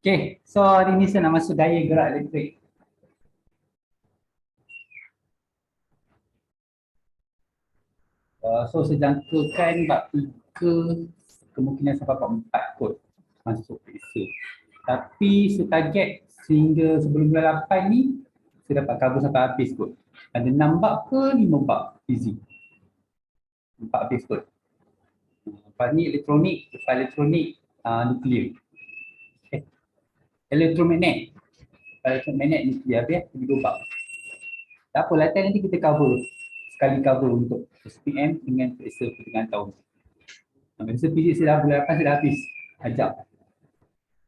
Okay, so hari ni saya nak masuk daya gerak elektrik. So saya jangkakan bab 3, kemungkinan sampai bab 4 kot masuk periksa. Tapi saya target sehingga sebelum bulan 8 ni, saya dapat cover sampai habis kot. Ada 6 bab ke 5 bab easy. 4 habis kot. Lepas ni elektronik, lepas elektronik nuklear. Elektromagnet. Elektromagnet nuklear habis, jadi 2 bab. Tak apa, latihan nanti kita cover. Sekali cover untuk SPM dengan periksa pertengahan tahun. Periksa fizik saya dah bulan 8 saya dah habis. Ajak.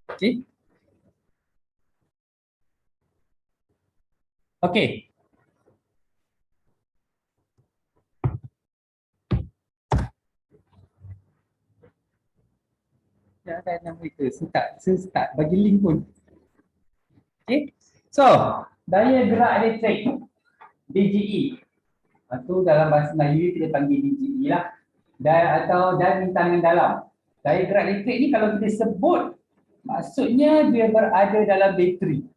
Okey. Okey. Ya, dah nak berita. Saya start bagi link pun. Okey. So, daya gerak elektrik DGE. Itu dalam bahasa Melayu kita panggil DGE lah. Atau bintangan dalam. Daya gerak elektrik ni kalau kita sebut, maksudnya dia berada dalam bateri.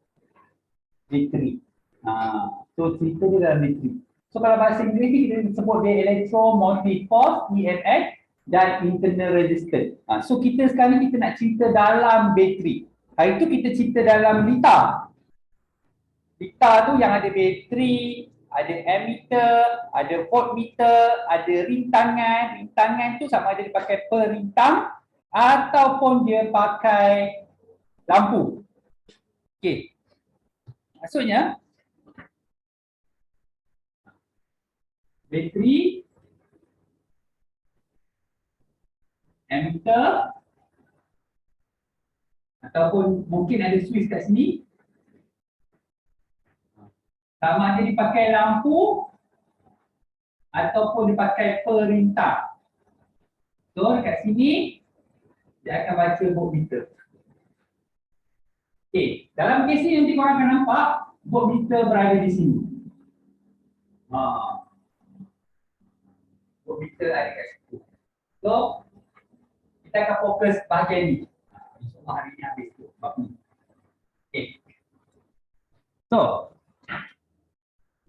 Bateri. So cerita dia dalam bateri. So kalau bahasa Inggeris ni kita sebut dia electromotive force, EMF, dan internal resistance. So kita sekarang ni kita nak cerita dalam bateri. Hari tu kita cerita dalam litar. Litar tu yang ada bateri, ada ammeter, ada voltmeter, ada rintangan. Rintangan tu sama ada dia pakai perintang ataupun dia pakai lampu. Okey. Maksudnya bateri, ammeter, ataupun mungkin ada switch kat sini. Sama ada dipakai lampu ataupun dipakai perintah. So dekat sini dia akan baca voltmeter. Okey, dalam kes ni nanti korang akan nampak voltmeter berada di sini. Voltmeter ada kat situ. So kita akan fokus bahagian ni. Insya-Allah hari ni habis tu bab ni. Okey. So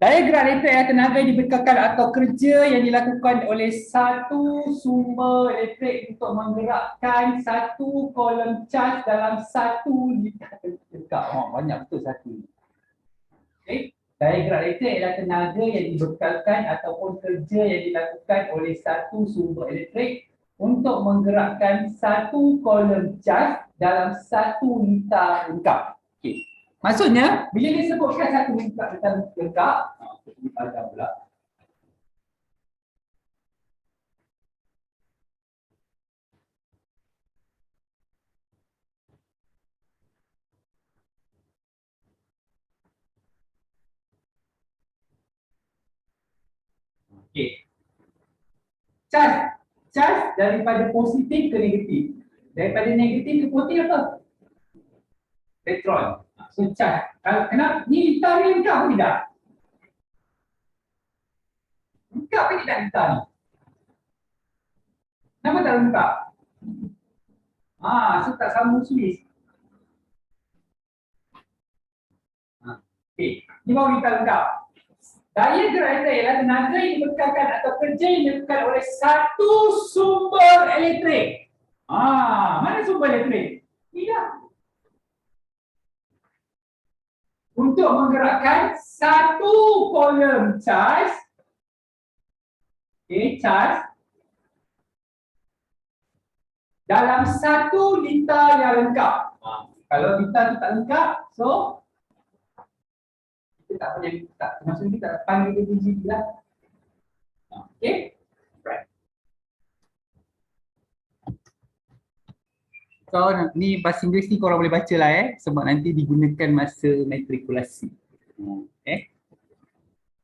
daya gerak elektrik adalah tenaga yang dibekalkan atau kerja yang dilakukan oleh satu sumber elektrik untuk menggerakkan satu kolom cas dalam satu litar tegak. Banyak betul satu. Okay. Daya gerak elektrik adalah tenaga yang dibekalkan ataupun kerja yang dilakukan oleh satu sumber elektrik untuk menggerakkan satu kolom cas dalam satu litar lengkap. Okay. Maksudnya, bila dia sebutkan satu litar lengkap, kita padam pula. Okey. Charge daripada positif ke negatif. Daripada negatif ke positif apa? Elektron. So charge. Kenapa? Ni litar ni lengkap ke tidak? Lengkap ke tidak litar ni? Kenapa tak lengkap? So tak sambung switch. Okey. Ni baru litar lengkap. Daya gerak elektrik ialah tenaga yang dibekalkan atau kerja yang dilakukan oleh satu sumber elektrik. Mana sumber elektrik? Tidak. Untuk menggerakkan satu kolom charge, charge dalam satu litar yang lengkap. Kalau litar tu tak lengkap, so kita tak boleh, maksudnya kita panggil dia DGE lah. Okay? Right. So ni bahasa Inggeris ni korang boleh baca lah sebab nanti digunakan masa matrikulasi. Okay?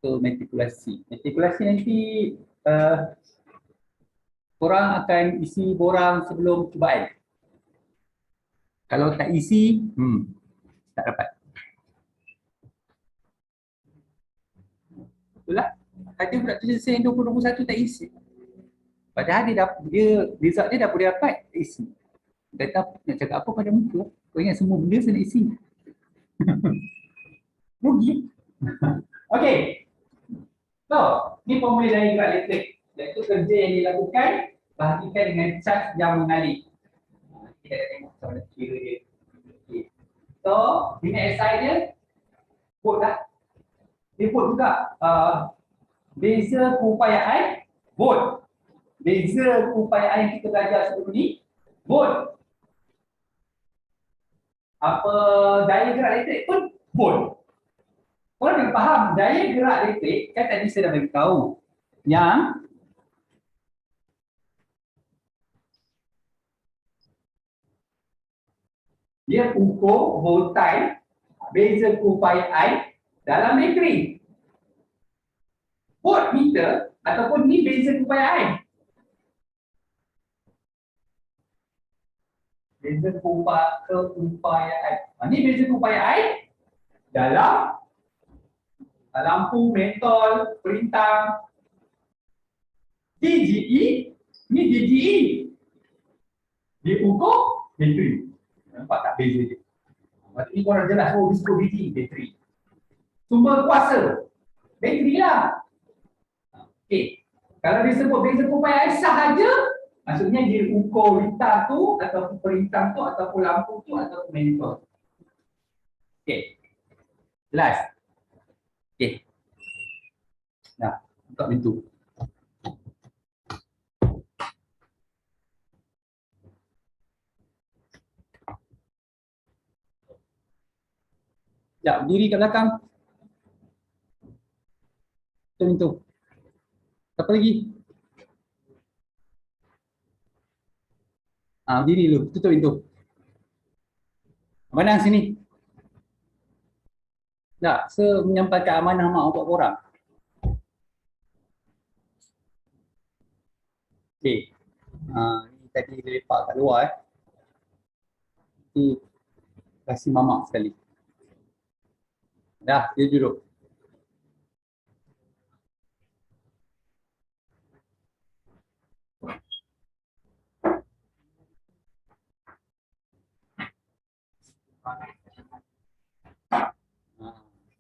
So matrikulasi. Matrikulasi nanti korang akan isi borang sebelum cubaan. Kalau tak isi, tak dapat. Betul lah. Ada pula tulisan 2021 tak isi. Padahal dia result dia dah boleh dapat, tak isi. Kata nak cakap apa pada muka. Kau ingat semua benda saya nak isi. Rugi. Okey. So, ni formula dari gerak elektrik. Iaitu kerja yang dilakukan bahagikan dengan charge yang mengalir. Kita dah tengok macam mana kira dia. Okay. So, dengan SI dia, volt dah. Dia volt juga. Beza keupayaan, volt. Beza keupayaan yang kita belajar sebelum ni, volt. Apa daya gerak elektrik pun volt. Korang nak faham daya gerak elektrik, kan tadi saya dah beritahu yang dia ukur voltage beza keupayaan dalam bateri. Voltmeter ataupun ni beza keupayaan. Beza keupayaan. Ni beza keupayaan dalam lampu, mentol, perintang. DGE, ni DGE. Dia ukur bateri. Nampak tak beza dia? Maksud ni korang jelas, oh disebut DGE, bateri. Sumber kuasa, bateri lah. Okey, kalau disebut beza keupayaan sahaja, maksudnya dia ukur litar tu, ataupun perintang tu, ataupun lampu tu, ataupun mentol. Okey, jelas? Okey. Nah, buka pintu. Sekejap, berdiri kat belakang. Tutup pintu. Apa lagi? Berdiri dulu, tutup pintu. Mana sini? Tak, saya menyampaikan amanah mak buat korang. Okey. Ni tadi lepak kat luar Nanti kasih mamak sekali. Dah, dia duduk.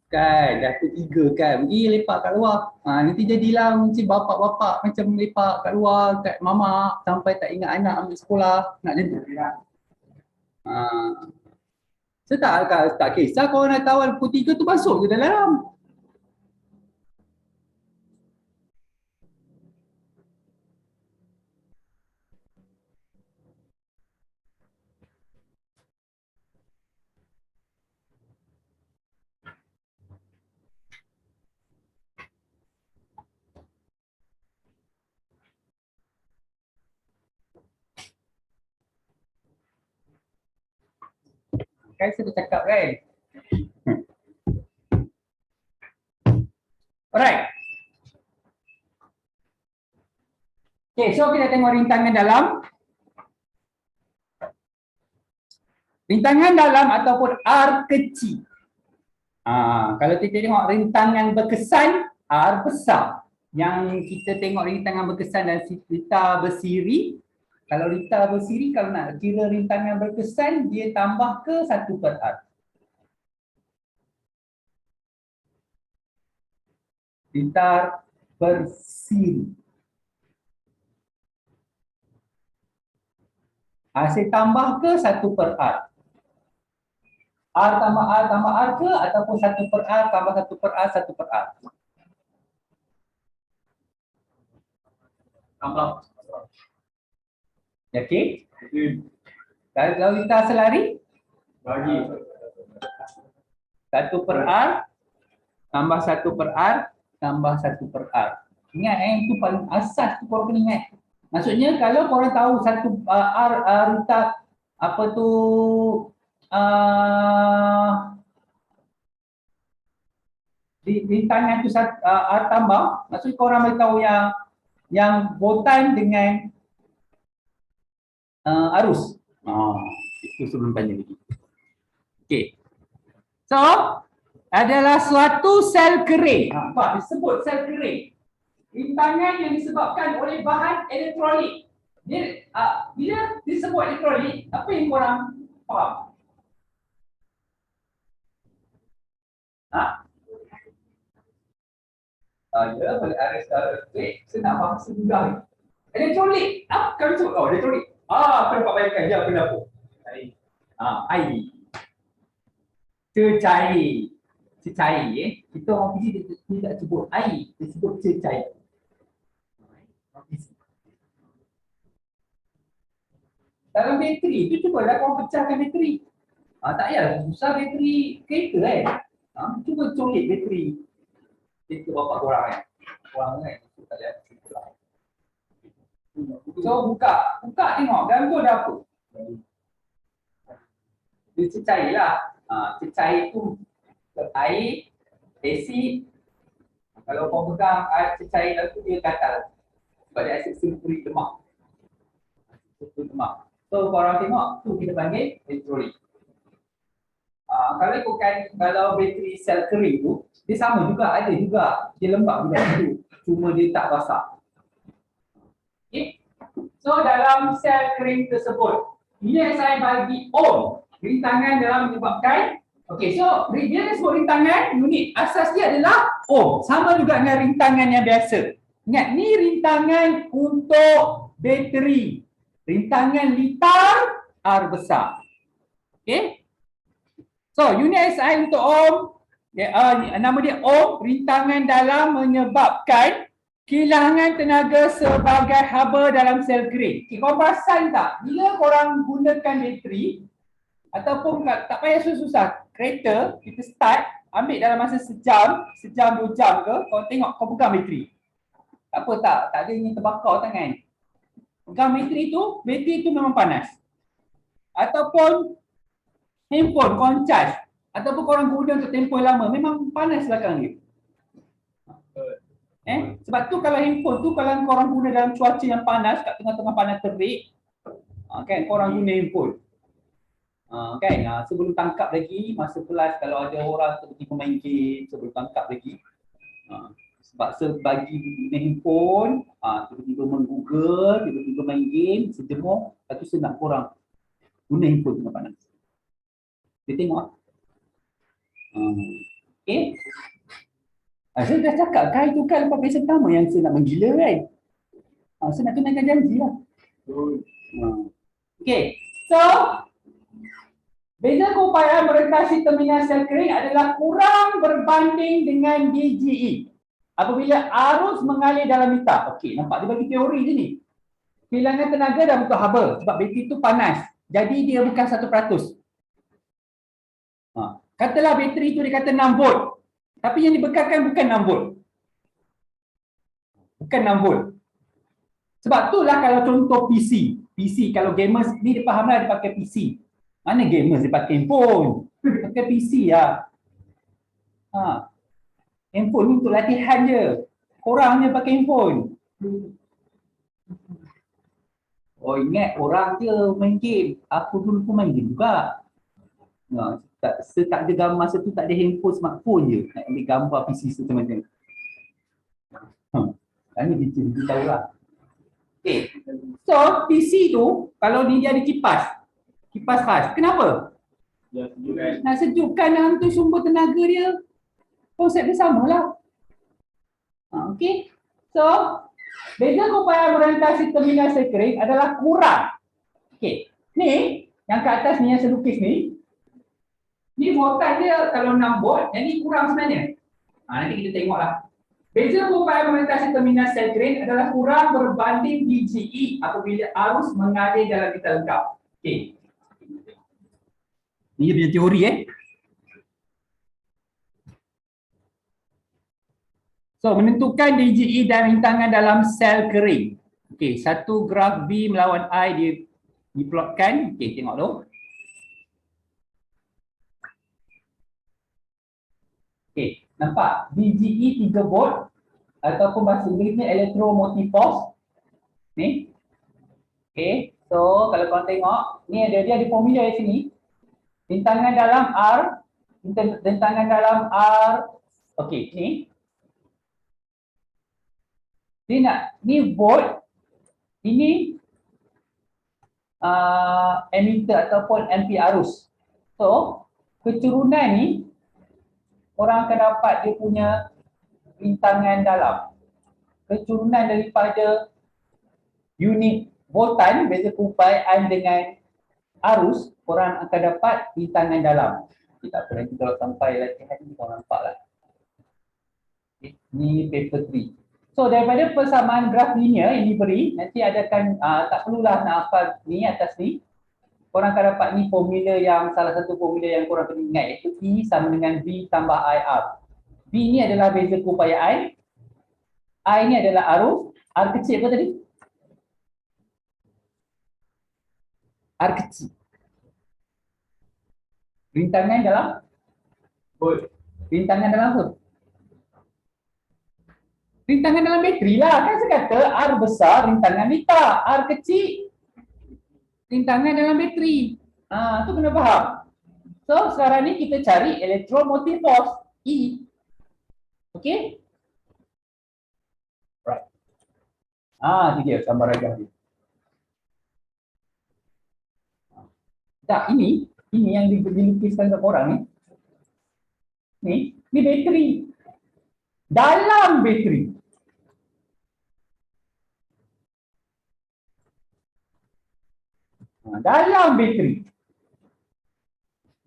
Kan, dah ketiga kan. Pergi lepak kat luar. Nanti jadilah macam bapak-bapak macam lepak kat luar, kat mamak sampai tak ingat anak ambil sekolah. Nak jadi. Saya tak kisah korang nak tahu pukul 3 tu masuk je dalam. Kan saya dah cakap kan. Alright. Okay, so kita tengok rintangan dalam. Rintangan dalam ataupun R kecil. Kalau kita tengok rintangan berkesan, R besar. Yang kita tengok rintangan berkesan dan litar bersiri. Kalau litar bersiri, kalau nak kira rintangan berkesan, dia tambah ke 1 per R. Litar bersiri. Saya tambah ke 1 per R. R tambah R tambah R ke ataupun 1 per R tambah 1 per R 1 per R. Tambah. Yakin? Kalau kita selari? Bagi. 1 per R tambah 1 per R tambah 1 per R. Ingat itu paling asas tu korang kena ingat. Maksudnya kalau korang tahu 1 R rutak apa tu rintangan tu R tambah, maksudnya korang boleh tahu yang voltan dengan arus. Itu sebelum tanya lagi. Okey. So, adalah suatu sel kering. Nampak disebut sel kering. Rintangan yang disebabkan oleh bahan elektrolit. Dia bila disebut elektrolit, apa yang korang faham? Ha? Ya, boleh arus elektrik. Senang bahasa mudah. Elektronik. Apa kami sebut? Oh, elektronik. Apa dapat bayangkan dia apa dapur? Air. Cecair. Cecair, kita orang fisik dia tidak sebut air, dia sebut cecair. Dalam bateri, tu cubalah kau pecahkan bateri. Tak payah susah bateri kereta kan. Cuba colik bateri. Kereta bapak korang kan. Korang kan. Tak payah. So buka tengok dalam tu ada apa. Dia cecair lah. Cecair tu air, asid. Kalau kau pegang air cecair lalu tu dia gatal. Sebab dia asid sulfurik lemak. So korang tengok tu kita panggil elektrolit. Kalau ikutkan kalau bateri sel kering tu dia sama juga, ada juga dia lembab juga tu, cuma dia tak basah. Okay. So dalam sel kering tersebut ini saya bagi ohm, rintangan dalam menyebabkan. Okay, so dia sebut rintangan, unit asas dia adalah ohm, sama juga dengan rintangan yang biasa. Ingat ni rintangan untuk bateri, rintangan litar R besar. Okay. So, unit SI untuk ohm, nama dia ohm, rintangan dalam menyebabkan kehilangan tenaga sebagai haba dalam sel kering. Okay, kau perasan tak? Bila korang gunakan bateri, ataupun tak payah susah-susah, kereta, kita start, ambil dalam masa sejam, 2 jam ke, kau tengok, kau pegang bateri. Tak apa tak ada yang terbakar tangan. Pegang bateri tu memang panas. Ataupun handphone korang charge ataupun korang guna untuk tempoh lama memang panas belakang dia. Sebab tu kalau handphone tu kalau korang guna dalam cuaca yang panas, kat tengah-tengah panas terik, kan korang guna handphone. Kan sebelum tangkap lagi masa kelas kalau ada orang tiba-tiba main game sebelum tangkap lagi. Sebab sebagi guna handphone, tiba-tiba men-google, tiba-tiba main game, sejemur, lepas tu senang korang guna handphone tengah panas. Dia tengok. Okay. Saya dah cakap kan itu kan lepas periksa pertama yang saya nak menggila kan. Saya nak tunaikan janji lah. Okay. So, beza keupayaan merentasi terminal sel kering adalah kurang berbanding dengan DGE. Apabila arus mengalir dalam litar. Okey, nampak dia bagi teori je ni. Kehilangan tenaga dah bentuk haba sebab bateri tu panas. Jadi dia bukan 100%. Katalah bateri tu dia kata 6 volt. Tapi yang dibekalkan bukan 6 volt. Bukan 6 volt. Sebab itulah kalau contoh PC. PC kalau gamers ni dia fahamlah dia pakai PC. Mana gamers dia pakai handphone? Pakai PC lah. Handphone ni untuk latihan je. Korang je pakai handphone. Oh ingat orang je main game. Aku dulu pun main game juga. Tak ada gambar masa tu tak ada handphone, smartphone je. Nak ambil gambar PC tu macam-macam. Ini dia tahu lah. Okay. So PC tu kalau dia ada kipas. Kipas khas. Kenapa? Nak sejukkan hantu sumber tenaga dia. Konsep dia samalah. Okay. So beza keupayaan merentasi terminal sel kering adalah kurang. Okay. Ni yang kat atas ni yang saya lukis ni. Ni voltage dia kalau 6 volt, yang ni kurang sebenarnya. Nanti kita tengoklah. Beza keupayaan merentasi terminal sel kering adalah kurang berbanding DGE apabila arus mengalir dalam litar lengkap. Okey. Ini punya teori So, menentukan DGE dan rintangan dalam sel kering. Okey, satu graf B melawan I diplotkan. Okey, tengok dulu. Okey, nampak? DGE 3 volt ataupun bahasa Inggerisnya electromotive force. Ni. Okey, so kalau korang tengok, ni dia ada formula di sini. Rintangan dalam R, rintangan dalam R. Okey, ni. Dia nak ni volt. Ini emitter ataupun ampere arus. So, keturunan ni korang akan dapat dia punya rintangan dalam. Keturunan daripada unit voltan, beza keupayaan dengan arus, korang akan dapat rintangan dalam. Kita apa nanti kalau sampai latihan ni korang nampak lah. Okay. Ni paper 3. So daripada persamaan graf linear yang diberi, nanti adakan tak perlulah nak hafal ni atas ni. Korang akan dapat ni formula yang salah satu formula yang korang kena ingat, iaitu E sama dengan V tambah IR. V ni adalah beza keupayaan, I ni adalah arus, R kecil apa tadi? R kecil. Rintangan dalam volt. Rintangan dalam apa? Rintangan dalam bateri lah. Kan saya kata R besar, rintangan ni tak. R kecil, rintangan dalam bateri. Tu kena faham. So sekarang ni kita cari electromotive force, E. Okay? Right. Itu dia gambar rajah dia. Tak, ini yang dilukiskan ke korang ni. Ni bateri. Dalam bateri. Dalam bateri.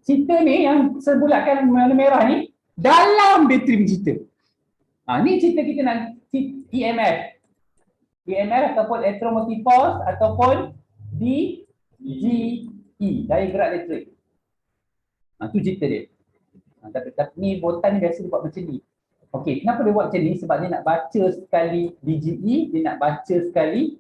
Cerita ni yang sebulatkan warna merah ni dalam bateri cerita. Ni cerita kita nak EMF. EMF ataupun electromotive force ataupun DGE, daya gerak elektrik. Tu cerita dia. Tapi ni voltan ni biasa dia buat macam ni. Okey, kenapa dia buat macam ni? Sebab dia nak baca sekali DGE, dia nak baca sekali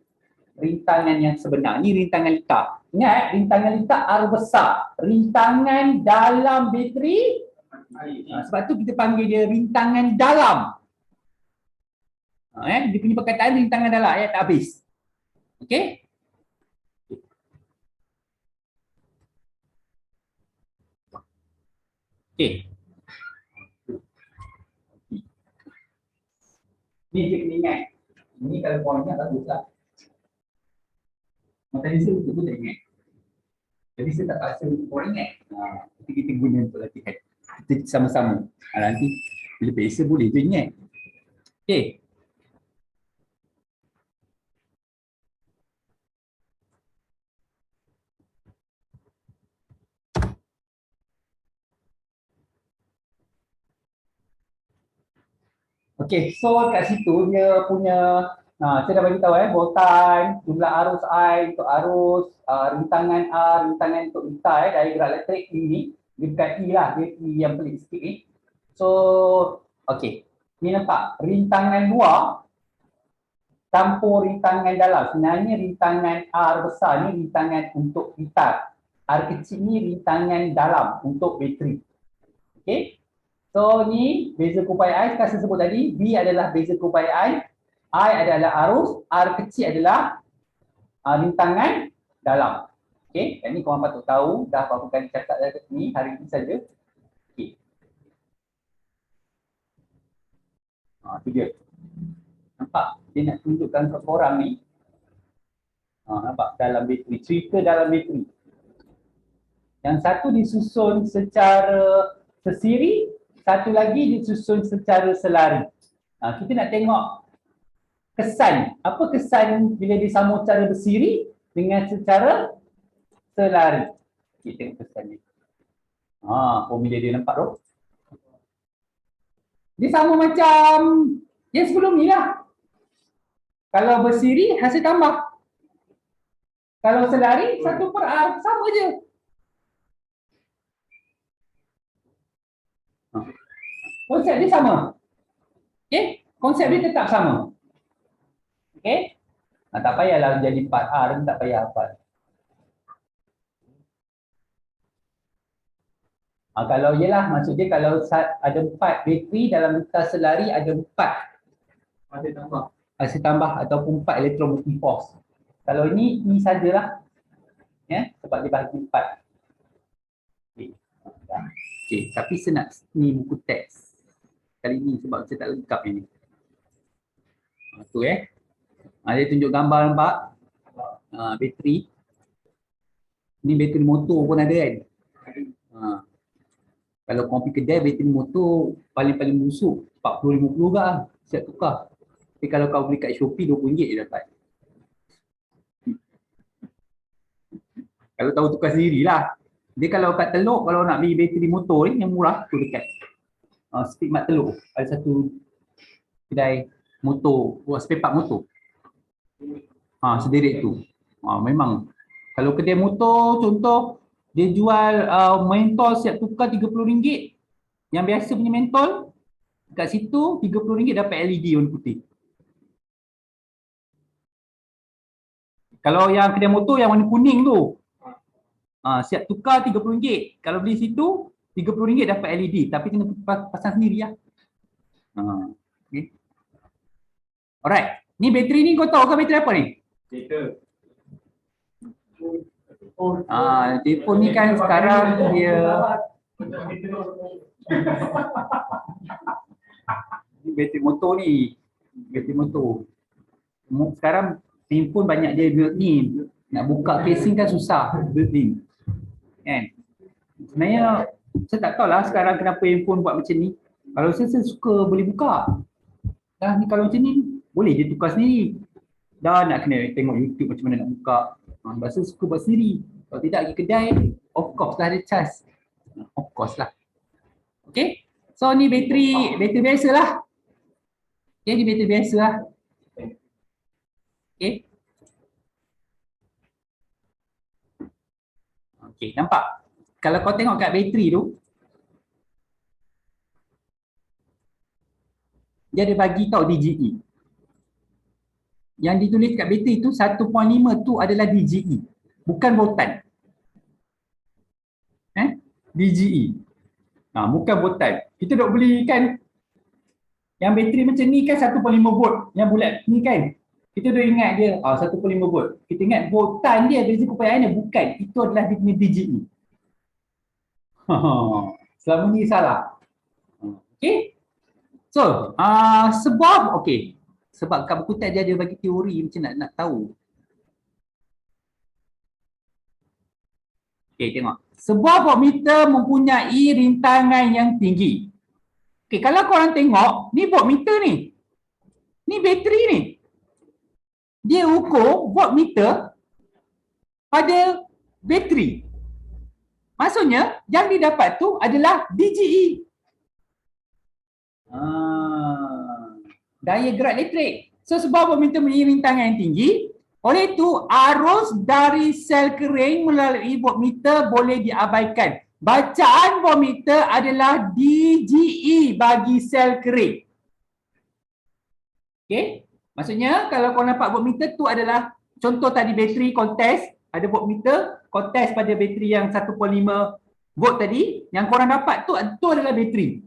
rintangan yang sebenar. Ni rintangan litar. Ingat, rintangan litar R besar. Rintangan dalam bateri, sebab tu kita panggil dia rintangan dalam. Dia punya perkataan rintangan dalam, ayat tak habis. Okey? Okey. Ni dia kena ingat. Ini kalau korang ingat baguslah. Tadi saya pun tak ingat. Jadi saya tak paksa korang ingat. Kita guna untuk latihan. Kita sama-sama. Nanti bila biasa boleh je ingat. Okey. Okey, so kat situ dia punya saya dah bagi tahu voltan, jumlah arus I untuk arus, rintangan R, rintangan untuk litar daya gerak elektrik ini, dekat E lah, dia E yang pelik sikit ni. So, okey. Ni nampak rintangan luar campur rintangan dalam. Sebenarnya rintangan R besar ni rintangan untuk litar. R kecil ni rintangan dalam untuk bateri. Okey. So ni beza keupayaan saya sebut tadi, V adalah beza keupayaan, I adalah arus, R kecil adalah rintangan dalam. Okey, yang ni korang patut tahu, dah berapa kali cakap ni hari ini saja. Okey. Tu dia. Nampak? Dia nak tunjukkan ke korang ni. Nampak dalam bateri, cerita dalam bateri. Yang satu disusun secara sesiri, satu lagi disusun secara selari. Kita nak tengok kesan. Apa kesan bila disambung secara bersiri dengan secara selari? Kita tengok kesan ni. Formula dia nampak tu. Dia sama macam yang sebelum ni lah. Kalau bersiri, hasil tambah. Kalau selari, 1/R. Sama je. Konsep dia sama. Okey? Konsep dia tetap sama. Okey? Tak payahlah jadi 4R, tak payah hafal. Kalau ialah, maksud dia kalau ada 4 bateri dalam litar selari, ada 4 hasil tambah ataupun 4 electromotive force. Kalau ini sajalah. Sebab dia bahagi 4. Okey, tapi saya nak ni buku teks. Kali ni sebab saya tak lengkap ini. Tu dia tunjuk gambar nampak. Bateri. Ni bateri motor pun ada kan. Kalau kau pergi kedai bateri motor paling-paling busuk 40-50 ke lah, siap tukar. Tapi kalau kau beli kat Shopee RM20 je dapat. Kalau tahu tukar sendirilah. Dia kalau kat Teluk, kalau nak beli bateri motor ni yang murah tu dekat Speed Mart Teluk. Ada satu kedai motor, spare part motor. Sendiri tu. Memang kalau kedai motor contoh dia jual mentol siap tukar RM30. Yang biasa punya mentol kat situ RM30 dapat LED warna putih. Kalau yang kedai motor yang warna kuning tu siap tukar RM30. Kalau beli situ RM30 dapat LED, tapi kena pasang sendiri lah. Okay. Alright. Ni bateri ni kau tahu ke bateri apa ni? Telefon ni kan sekarang dia bateri motor ni. Bateri motor. Sekarang handphone banyak dia built-in. Nak buka casing kan susah built-in. Kan? Sebenarnya saya tak tahu lah sekarang kenapa handphone buat macam ni. Kalau saya suka boleh buka. Dah ni kalau macam ni boleh je tukar sendiri. Dah nak kena tengok YouTube macam mana nak buka. Bahasa suka buat sendiri. Kalau tidak pergi kedai, of course lah ada charge. Of course lah. Okay. So ni bateri biasa lah. Okay, ni bateri biasa lah. Okay. Okay, nampak? Kalau kau tengok kat bateri tu, dia ada bagi tau DGE. Yang ditulis kat bateri tu 1.5 tu adalah DGE, bukan voltan. DGE. Bukan voltan. Kita dok beli kan yang bateri macam ni kan 1.5 volt, yang bulat ni kan. Kita dah ingat dia 1.5 volt. Kita ingat voltan dia beza kepayaannya, bukan. Itu adalah dia punya DGE. Selama ni salah. Okay. So, sebab okey. Sebab kat buku teks dia ada bagi teori macam nak tahu. Okey, tengok. Sebuah voltmeter mempunyai rintangan yang tinggi. Okey, kalau korang tengok, ni voltmeter ni. Ni bateri ni. Dia ukur voltmeter pada bateri. Maksudnya, yang didapat tu adalah DGE. Daya gerak elektrik. So, sebab voltmeter mempunyai rintangan yang tinggi, oleh itu arus dari sel kering melalui voltmeter boleh diabaikan. Bacaan voltmeter adalah DGE bagi sel kering. Okey? Maksudnya kalau kau nampak voltmeter tu adalah contoh tadi bateri kontes, ada voltmeter kontes pada bateri yang 1.5 volt tadi, yang korang dapat tu adalah bateri.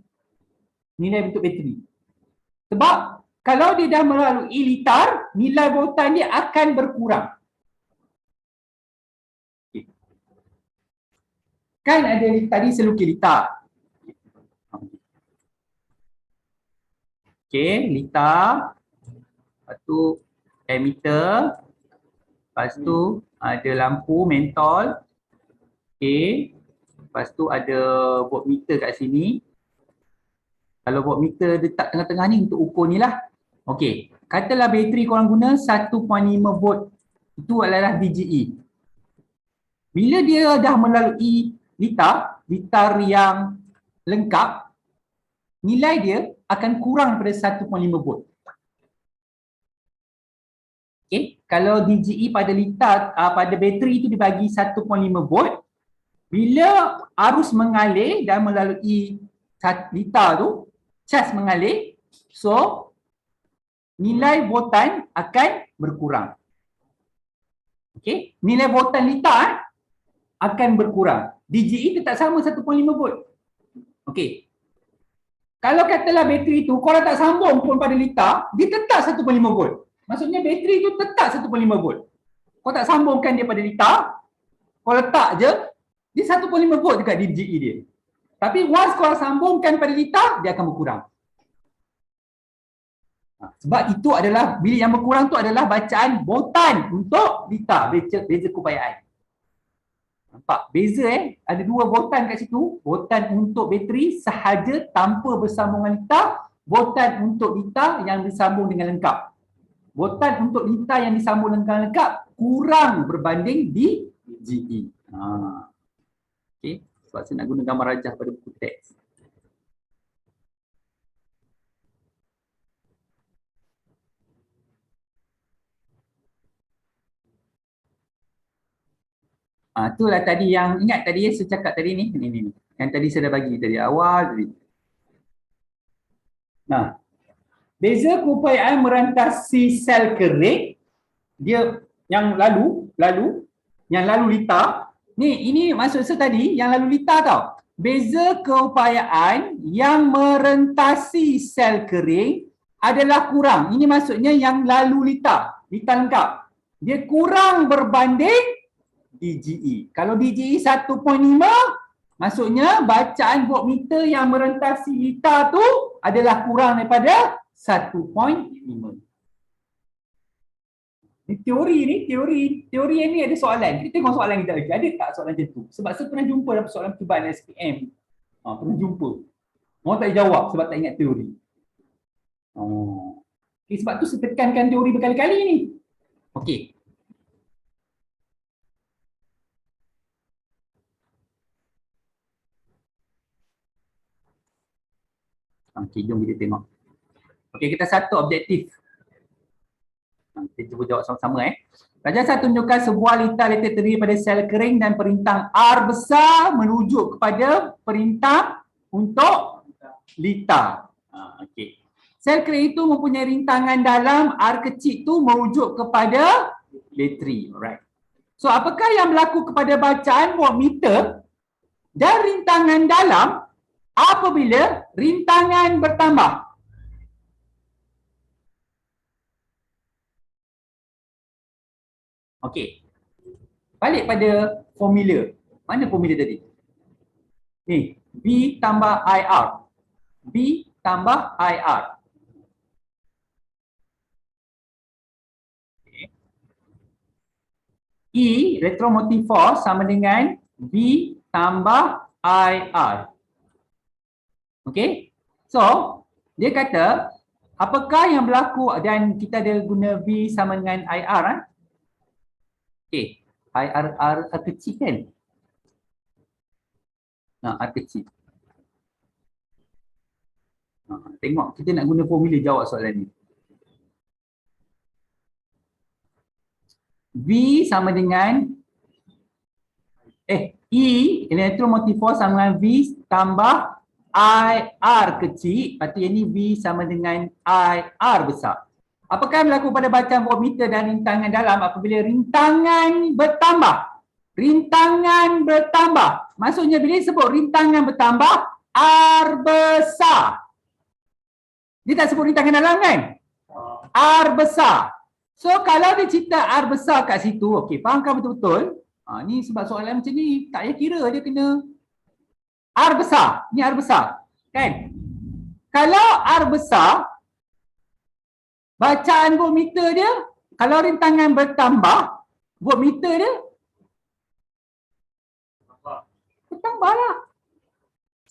Nilai bentuk bateri. Sebab kalau dia dah melalui litar, nilai voltan dia akan berkurang. Okay. Kan ada tadi selukir litar. Okey, litar. Lepas tu emitter. Lepas tu ada lampu mentol. Okey. Lepas tu ada voltmeter kat sini. Kalau voltmeter letak tengah-tengah ni untuk ukur ni lah. Okey, katalah bateri korang guna 1.5 volt. Itu adalah DGE. Bila dia dah melalui litar yang lengkap, nilai dia akan kurang daripada 1.5 volt. Okey, kalau DGE pada litar pada bateri itu dibagi 1.5 volt, bila arus mengalir dan melalui litar tu, cas mengalir, so nilai voltan akan berkurang. Okey, nilai voltan litar akan berkurang. DGE tetap sama 1.5 volt. Okey. Kalau katalah bateri tu korang tak sambung pun pada litar, dia tetap 1.5 volt. Maksudnya bateri tu tetap 1.5 volt. Kau tak sambungkan dia pada litar, kau letak je, dia 1.5 volt dekat DGE dia. Tapi once kau sambungkan pada litar, dia akan berkurang. Sebab itu adalah, bila yang berkurang tu adalah bacaan voltan untuk litar, beza keupayaan. Nampak? Beza ada dua botan kat situ. Botan untuk bateri sahaja tanpa bersambung dengan litar. Botan untuk litar yang disambung dengan lengkap. Botan untuk litar yang disambung dengan lengkap kurang berbanding di GE. Okay. Sebab saya nak guna gambar rajah pada buku teks. Itulah tadi yang ingat tadi saya cakap tadi ni. Ni. Yang tadi saya dah bagi tadi awal tadi. Nah, beza keupayaan merantasi sel kering dia yang lalu litar. Ini maksud saya tadi yang lalu litar tau. Beza keupayaan yang merentasi sel kering adalah kurang. Ini maksudnya yang lalu litar lengkap. Dia kurang berbanding DGE. Kalau DGE 1.5, maksudnya bacaan voltmeter yang merentasi litar tu adalah kurang daripada 1.5. Ini teori yang ni ada soalan. Kita tengok soalan kita lagi. Ada tak soalan macam tu? Sebab saya pernah jumpa dalam soalan percubaan SPM. Pernah jumpa. Orang tak jawab sebab tak ingat teori. Okay, sebab tu saya tekankan teori berkali-kali ni. Okey. Okey, jom kita tengok. Okey, kita satu objektif. Kita cuba jawab sama-sama. Raja 1 tunjukkan sebuah litar elektrik terdiri pada sel kering dan perintang R besar menuju kepada perintang untuk litar. Okey. Sel kering itu mempunyai rintangan dalam, R kecil itu merujuk kepada bateri. Alright. So, apakah yang berlaku kepada bacaan voltmeter dan rintangan dalam apabila rintangan bertambah? Okey. Balik pada formula. Mana formula tadi? Ni, V tambah IR. V tambah IR. Okay. E, electromotive force sama dengan V tambah IR. Okey. So, dia kata, apakah yang berlaku dan kita ada guna V sama dengan IR. Okey. IR kecil kan? R kecil. Tengok, kita nak guna formula jawab soalan ni. V sama dengan E, electromotive force sama dengan V tambah IR kecil. Lepas tu yang ni V sama dengan IR besar. Apakah yang berlaku pada bacaan voltmeter dan rintangan dalam apabila rintangan bertambah? Rintangan bertambah. Maksudnya bila sebut rintangan bertambah, R besar. Dia tak sebut rintangan dalam kan? R besar. So kalau dia cerita R besar kat situ, okey, fahamkan betul-betul. Ni sebab soalan macam ni, tak payah kira dia kena R besar. Ni R besar. Kan? Kalau R besar, bacaan voltmeter dia, kalau rintangan bertambah, voltmeter dia bertambah lah.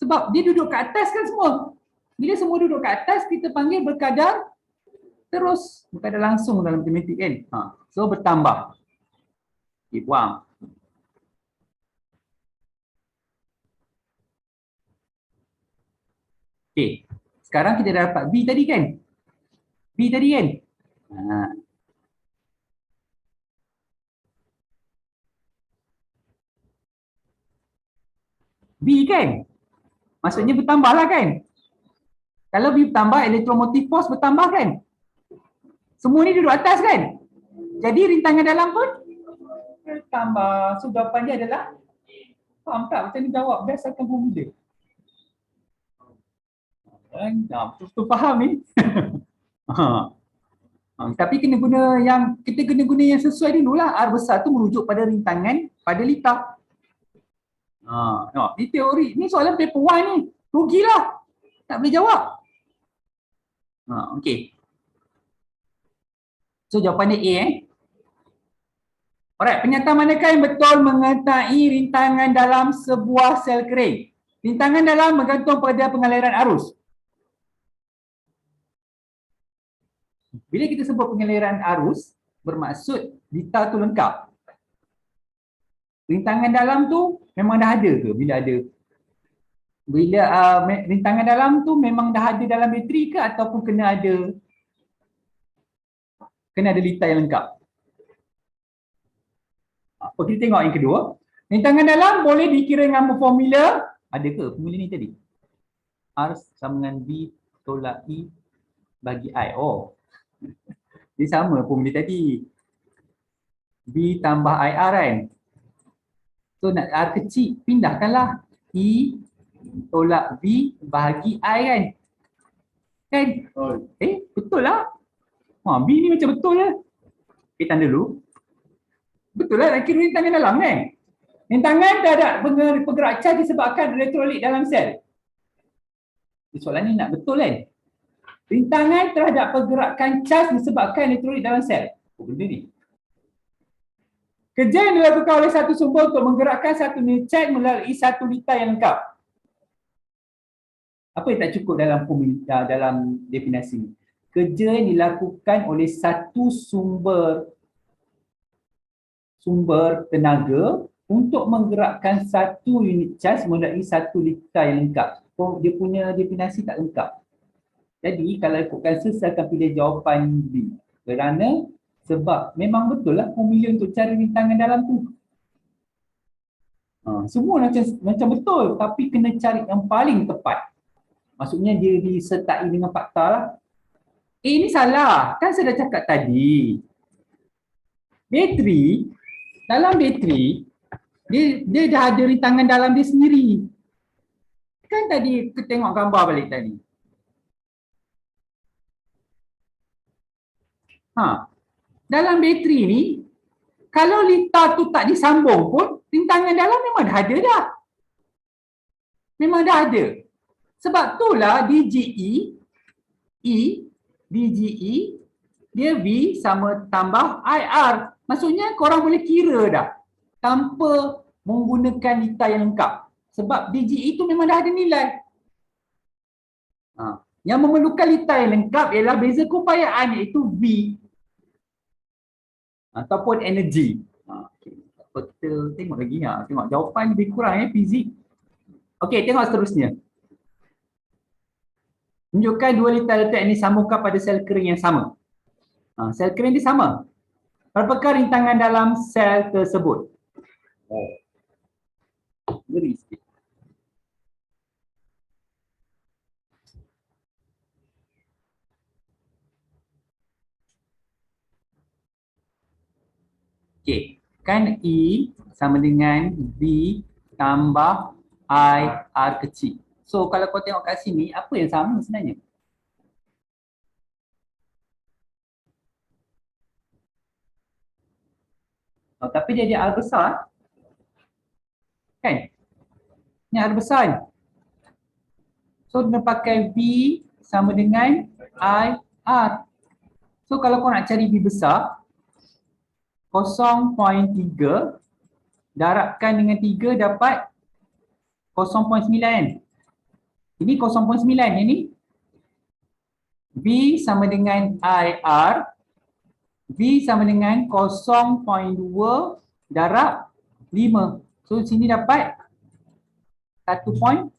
Sebab dia duduk kat atas kan semua. Bila semua duduk kat atas, kita panggil berkadar terus. Berkadar langsung dalam matematik kan. So bertambah. Okay, buang. Okay. Sekarang kita dah dapat B tadi kan? B tadi kan? B kan? Maksudnya bertambah lah kan? Kalau B bertambah, electromotive force bertambah kan? Semua ni duduk atas kan? Jadi rintangan dalam pun bertambah. So jawapan dia adalah, faham tak macam ni jawab berdasarkan formula? Betul faham ni? Tapi kena guna yang, kita kena guna yang sesuai dululah. R besar tu merujuk pada rintangan pada litar. Ni teori. Ni soalan paper 1 ni. Rugilah. Tak boleh jawab. Okey. So jawapan dia A Alright, pernyataan manakah yang betul mengenai rintangan dalam sebuah sel kering? Rintangan dalam bergantung pada pengaliran arus. Bila kita sebut pengaliran arus, bermaksud litar tu lengkap. Rintangan dalam tu memang dah ada ke? Bila ada? Bila rintangan dalam tu memang dah ada dalam bateri ke ataupun kena ada litar yang lengkap? Kita tengok yang kedua. Rintangan dalam boleh dikira dengan formula. Ada ke formula ni tadi? R sama dengan B tolak E bagi I. Oh. Dia sama formula tadi. B tambah IR kan. So nak R kecil, pindahkanlah. E tolak B bahagi I kan. Kan? Betul lah. B ni macam betul lah. Tanda dulu. Betul lah, nak kira rintangan dalam kan? Rintangan terhadap pergerak cas disebabkan elektrolit dalam sel. Soalan ni nak betul kan? Rintangan terhadap pergerakan cas disebabkan elektrolit dalam sel. Benda ni. Kerja yang dilakukan oleh satu sumber untuk menggerakkan satu unit cas melalui satu litar yang lengkap. Apa yang tak cukup dalam definisi ini? Kerja yang dilakukan oleh satu sumber tenaga untuk menggerakkan satu unit cas melalui satu litar yang lengkap. Dia punya definisi tak lengkap. Jadi kalau ikutkan saya akan pilih jawapan B. Kerana sebab memang betul lah formula untuk cari rintangan dalam tu. Semua macam betul tapi kena cari yang paling tepat. Maksudnya dia disertai dengan fakta lah. Ini salah. Kan saya dah cakap tadi. Dalam bateri, dia dah ada rintangan dalam dia sendiri. Kan tadi kita tengok gambar balik tadi. Dalam bateri ni, kalau litar tu tak disambung pun, rintangan dalam memang dah ada dah. Memang dah ada. Sebab itulah DGE, dia V sama tambah IR. Maksudnya korang boleh kira dah tanpa menggunakan litar yang lengkap. Sebab DGE itu memang dah ada nilai. Yang memerlukan litar yang lengkap ialah beza keupayaan iaitu V ataupun energi. Kita tengok lagi. Tengok jawapan lebih kurang fizik. Okey, tengok seterusnya. Tunjukkan dua litar letak ini sambungkan pada sel kering yang sama. Sel kering dia sama. Berapakah rintangan dalam sel tersebut? Beri sikit. Okey, kan E sama dengan V tambah I R kecil. So kalau kau tengok kat sini, apa yang sama sebenarnya? Tapi dia ada R besar. Kan? Ini R besar ni. So kita pakai V sama dengan I R. So kalau kau nak cari V besar, 0.3 darabkan dengan 3 dapat 0.9 kan? Ini 0.9 ini. V sama dengan IR. V sama dengan 0.2 darab 5. So sini dapat 1.0.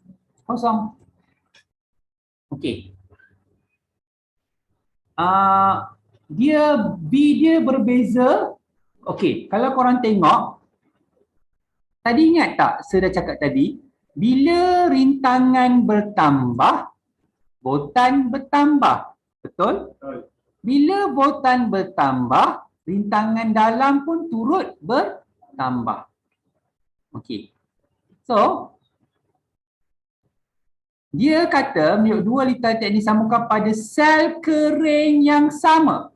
Okey. V dia berbeza. Okey, kalau korang tengok, tadi ingat tak saya dah cakap tadi, bila rintangan bertambah, voltan bertambah. Betul? Bila voltan bertambah, rintangan dalam pun turut bertambah. Okey. So, dia kata dua litar teknik disambungkan pada sel kering yang sama.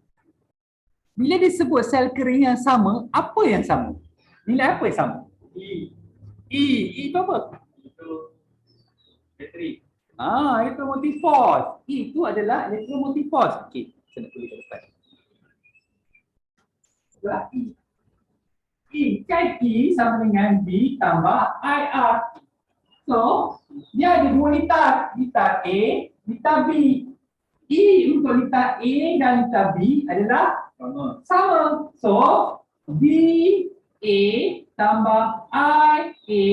Bila disebut sel kering yang sama, apa yang sama? Nilai apa yang sama? E itu apa? Itu bateri. Electromotive force. E itu adalah electromotive force. Okey, saya nak tulis ke depan. E. E. Kan E sama dengan B tambah IR. So, dia ada dua litar. Litar A, litar B. E untuk litar A dan litar B adalah sama. So, B A tambah I A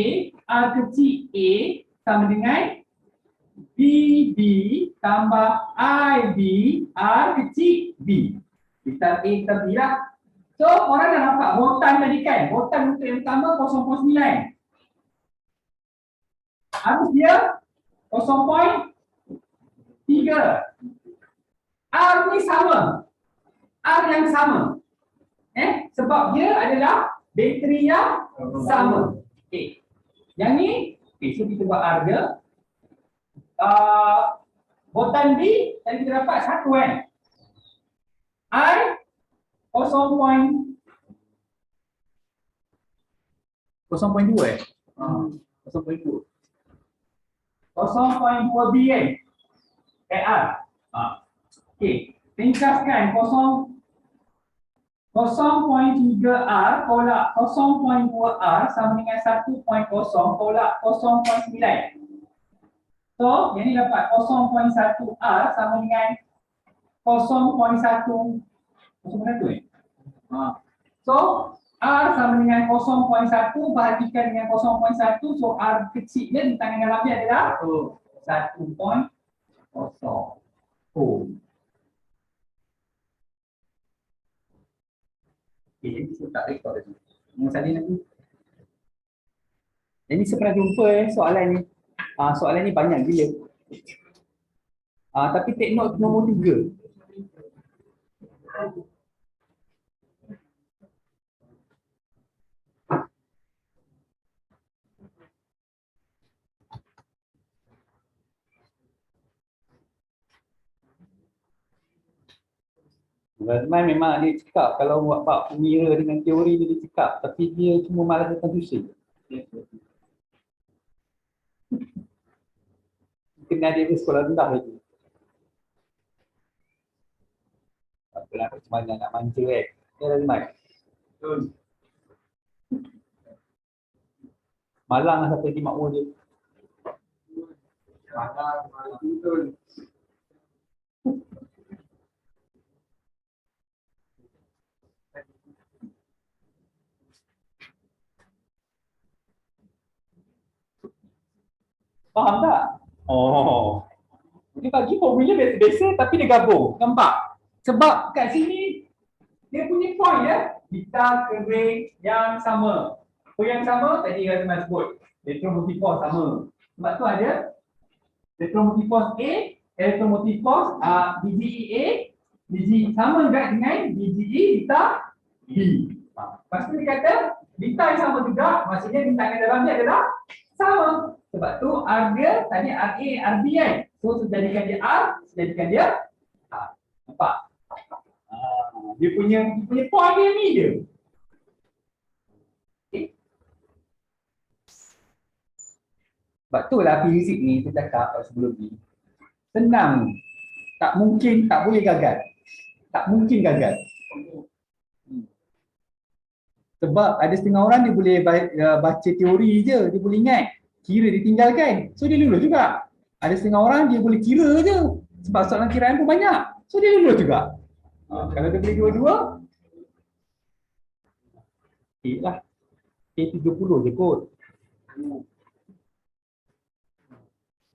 R kecil A sama dengan B B tambah I B R kecil B. Litar A litar B lah. So, orang dah nampak voltan tadi kan? Voltan untuk yang pertama 0.9. Arus dia 0.3. R ni sama. R yang sama. Sebab dia adalah bateri yang sama. Okey. Yang ni, okey, so kita buat R dia. Voltan B tadi kita dapat 1 kan? I 0.2 0.2 0.2 B kan? R. Okey, ringkaskan 0.3R tolak 0.2R sama dengan 1.0 tolak 0.9. So, yang ni dapat 0.1R sama dengan 0.1 So, R sama dengan 0.1 bahagikan dengan 0.1. So, R kecil dia di tangan dalam dia adalah 1.0. Okay, jadi saya tak rekod tadi. Yang tadi nanti. Jadi saya pernah jumpa soalan ni. Soalan ni banyak gila. Tapi take note nombor 3. Teman memang dia cakap kalau buat bab pengira dengan teori dia cakap, tapi dia cuma malas datang tuition. Kena dia sekolah rendah lagi. Apalah macam mana nak manja kan. Ya Razman. Betul. Malang lah sampai di makmur dia. Malang betul. Faham tak? Oh. Dia bagi formula biasa-biasa tapi dia gabung. Nampak? Sebab kat sini dia punya point ya. Kita kering yang sama. So yang sama tadi Razman sebut. Elektromotive force sama. Sebab tu ada elektromotive force A, elektromotive force DGE A, DGE sama juga dengan DGE litar B. Lepas tu dia kata litar yang sama juga, maksudnya bintang yang dalam dia adalah sama. Sebab tu R dia tadi RA, RB kan. So jadikan dia R, jadikan dia R. Nampak? Dia punya point dia ni dia. Okay. Sebab tu lah fizik ni kita cakap sebelum ni. Senang. Tak mungkin, tak boleh gagal. Tak mungkin gagal. Sebab ada setengah orang dia boleh baca teori je, dia boleh ingat. Kira dia tinggalkan. So dia lulus juga. Ada setengah orang dia boleh kira je. Sebab soalan kiraan pun banyak. So dia lulus juga. Kalau dia boleh dua-dua, okay lah. K30 je kot.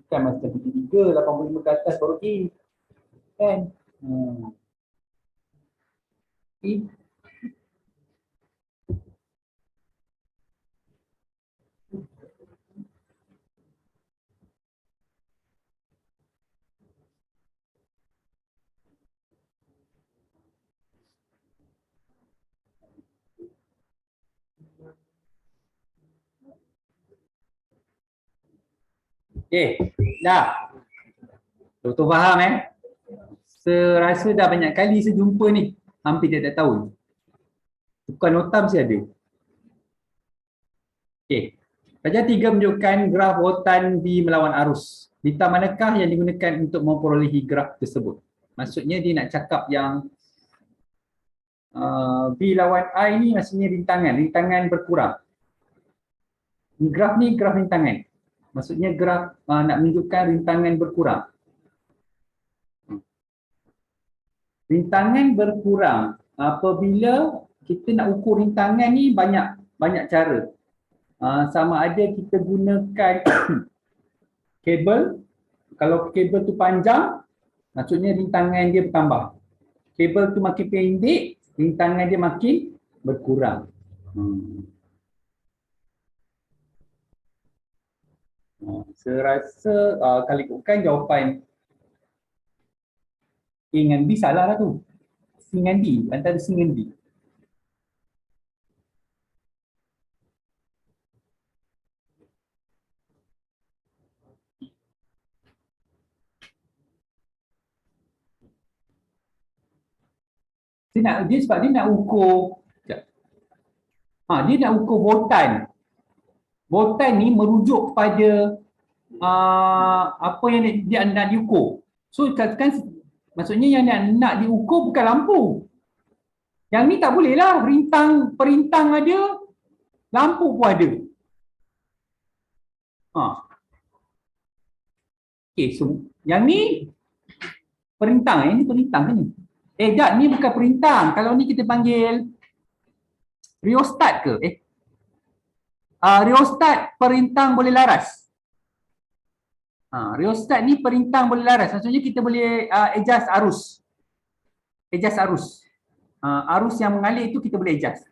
Bukan macam 33, 85 ke atas baru A. Kan? Okay. Okay, dah. Doktor faham Saya rasa dah banyak kali saya jumpa ni. Hampir tiap tahun. Tukar notam saya ada. Okay. Saja 3 menunjukkan graf voltan V melawan arus. Litar manakah yang digunakan untuk memperolehi graf tersebut? Maksudnya dia nak cakap yang V lawan I ni maksudnya rintangan berkurang. Graf ni graf rintangan. Maksudnya graf nak menunjukkan rintangan berkurang. Rintangan berkurang apabila kita nak ukur rintangan ni banyak cara. Sama ada kita gunakan kabel. Kalau kabel tu panjang, maksudnya rintangan dia bertambah. Kabel tu makin pendek, rintangan dia makin berkurang. Saya rasa kalau ikutkan jawapan A dengan B salah lah tu. C dengan D, antara C dengan D. Dia sebab dia nak ukur dia nak ukur voltan. Voltan ni merujuk kepada apa yang dia nak diukur. So kan maksudnya yang nak diukur bukan lampu. Yang ni tak boleh lah, perintang ada, lampu pun ada. Okay, so yang ni perintang, yang ni perintang kan ni. Tak, ni bukan perintang. Kalau ni kita panggil riostat ke? Riostat perintang boleh laras. Riostat ni perintang boleh laras. Maksudnya kita boleh adjust arus. Adjust arus. Arus yang mengalir itu kita boleh adjust.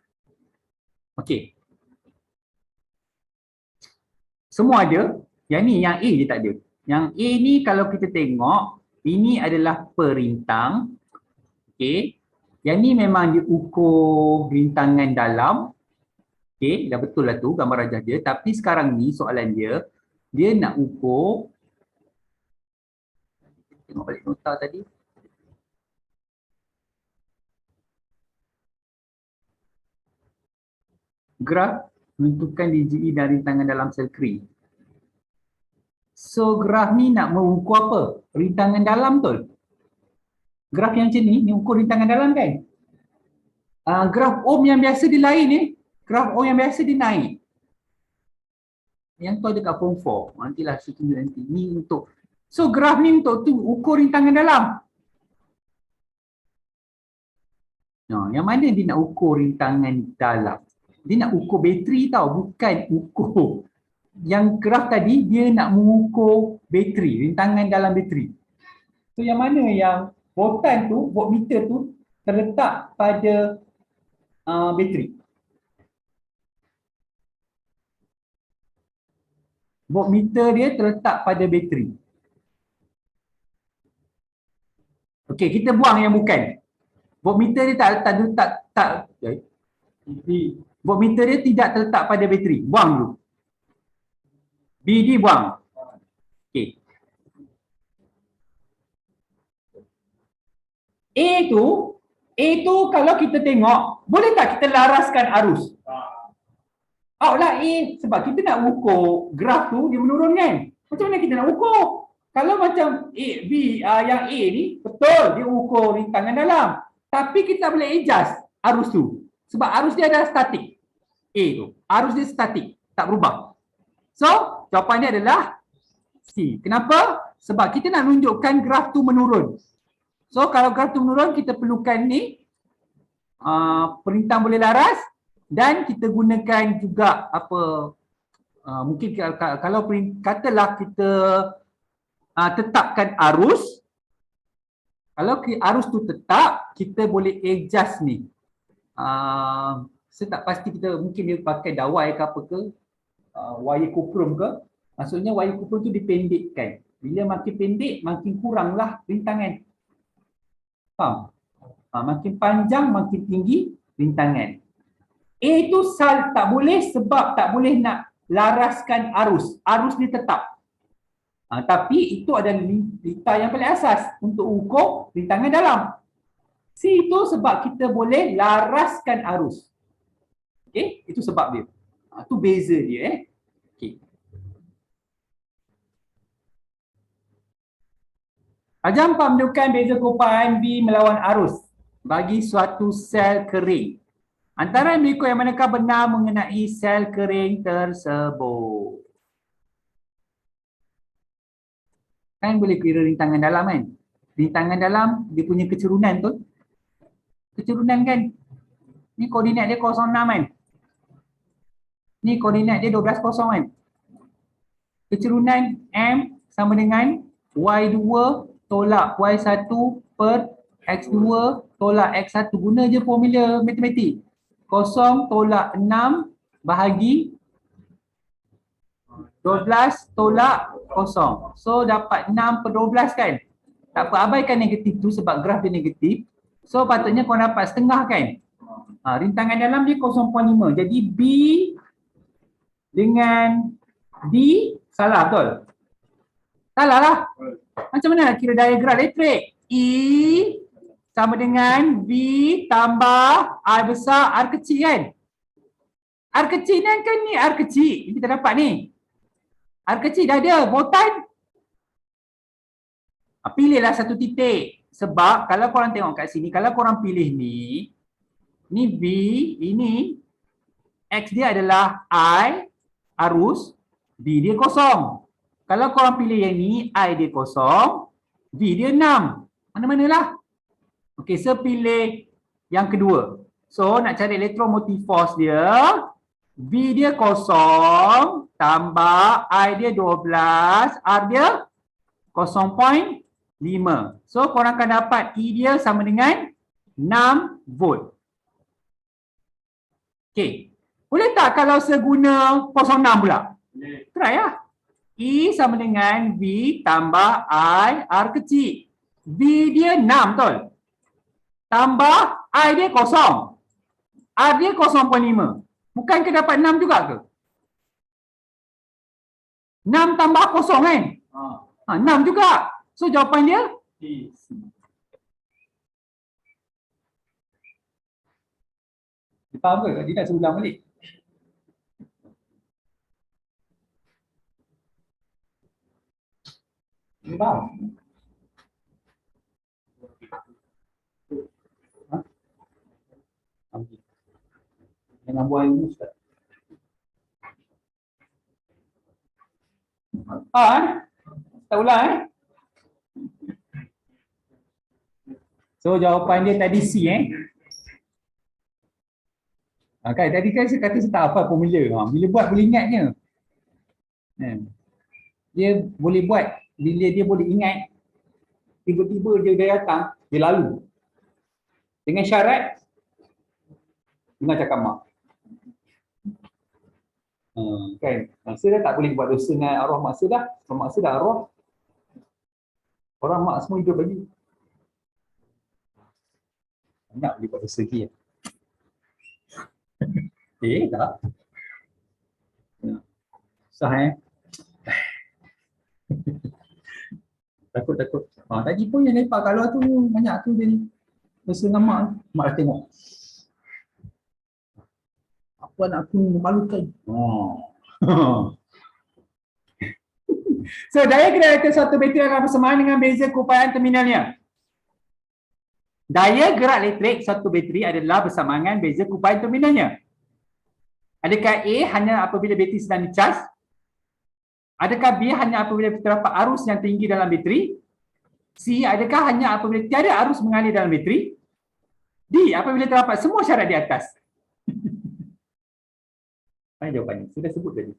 Okey. Semua ada. Yang ni, yang A je tak ada. Yang A ni kalau kita tengok, ini adalah perintang. Okey. Yang ni memang diukur rintangan dalam. Okey, dah betul lah tu gambar rajah dia. Tapi sekarang ni soalan dia nak ukur. Tengok balik nota tadi. Graf menentukan DGE dan rintangan dalam sel kering. So graf ni nak mengukur apa? Rintangan dalam betul? Graf yang macam ni ukur rintangan dalam kan? Graf ohm yang biasa dia lain ni. Graf ohm yang biasa dia naik. Yang tu ada kat form 4. Nantilah saya tunjuk nanti. Ni untuk. So graf ni untuk tu ukur rintangan dalam. Yang mana dia nak ukur rintangan dalam? Dia nak ukur bateri tau, bukan ukur. Yang graf tadi dia nak mengukur bateri, rintangan dalam bateri. So yang mana yang voltan tu, voltmeter tu terletak pada bateri. Voltmeter dia terletak pada bateri. Okey, kita buang yang bukan. Voltmeter dia tak voltmeter dia tidak terletak pada bateri. Buang dulu. BD buang. Okey. A tu kalau kita tengok, boleh tak kita laraskan arus? Out lah A, sebab kita nak ukur graf tu dia menurun kan? Macam mana kita nak ukur? Kalau macam yang A ni, betul dia ukur rintangan dalam. Tapi kita boleh adjust arus tu. Sebab arus dia adalah statik. A tu. Arus dia statik, tak berubah. So, jawapannya adalah C. Kenapa? Sebab kita nak tunjukkan graf tu menurun. So, kalau graf tu menurun, kita perlukan ni perintang boleh laras dan kita gunakan juga apa mungkin kalau katalah kita tetapkan arus. Kalau arus tu tetap, kita boleh adjust ni. Saya tak pasti kita mungkin dia pakai dawai ke apa ke, wire kuprum ke. Maksudnya wire kuprum tu dipendekkan. Bila makin pendek, makin kuranglah rintangan. Faham? Makin panjang, makin tinggi rintangan. A tu tak boleh sebab tak boleh nak laraskan arus. Arus ni tetap. Tapi itu adalah lita yang paling asas untuk ukur rintangan dalam. C itu sebab kita boleh laraskan arus. Okey, itu sebab dia. Itu beza dia. Okey. Ajam menunjukkan beza keupaan B melawan arus. bagi suatu sel kering. Antara yang berikut yang manakah benar mengenai sel kering tersebut? Kan boleh kira rintangan dalam kan? Rintangan dalam dia punya kecerunan tu. Kecerunan kan? Ni koordinat dia 06 kan? Ni koordinat dia 12 kosong kan? Kecerunan M sama dengan Y2 tolak Y1 per X2 tolak X1. Guna je formula matematik. 0 tolak 6 bahagi 12 tolak 0. So dapat 6 per 12 kan? Tak apa, abaikan negatif tu sebab graf dia negatif. So patutnya kau dapat setengah kan? Rintangan dalam dia 0.5. Jadi B dengan D salah betul? Salah lah. Macam mana nak kira diagram elektrik? E sama dengan V tambah R besar R kecil kan? R kecil ni kan ni R kecil. Ini kita dapat ni. R kecil dah ada. Voltan. Pilihlah satu titik. Sebab kalau korang tengok kat sini, kalau korang pilih ni V, ini X dia adalah I, arus, V dia kosong. Kalau korang pilih yang ni, I dia kosong, V dia 6. Mana-manalah. Okey, so pilih yang kedua. So, nak cari electromotive force dia, V dia kosong, tambah I dia 12, R dia 0.5. So, korang akan dapat E dia sama dengan 6 volt. Okey. Boleh tak kalau saya guna 06 pula? Try lah. E sama dengan V tambah I R kecil. V dia 6 betul? Tambah I dia kosong. R dia 0.5. Bukankah dapat 6 juga ke? 6 tambah kosong kan? 6 juga. So jawapan dia? Dia faham ke? Dia nak suruh ulang balik. Dia faham? Jangan buang ilmu Ustaz. Tak ulang So jawapan dia tadi C kan tadi kan saya kata saya tak hafal formula. Bila buat boleh ingatnya. Dia boleh buat bila dia boleh ingat tiba-tiba dia datang, dia lalu. Dengan syarat dengar cakap mak. Kan? Masa dah tak boleh buat dosa dengan arwah masa dah. Arwah masa dah arwah. Orang mak semua hidup lagi. Banyak boleh buat dosa lagi. Tak. Sah Takut. Tadi pun yang lepak kat luar tu banyak tu dia ni. Dosa dengan mak. Mak dah tengok. Apa nak aku memalukan? So, daya gerak elektrik suatu bateri akan bersamaan dengan beza keupayaan terminalnya. Daya gerak elektrik suatu bateri adalah bersamaan dengan beza keupayaan terminalnya. Adakah A hanya apabila bateri sedang dicas? Adakah B hanya apabila terdapat arus yang tinggi dalam bateri? C, adakah hanya apabila tiada arus mengalir dalam bateri? D, apabila terdapat semua syarat di atas. Mana jawapannya? Sudah sebut tadi.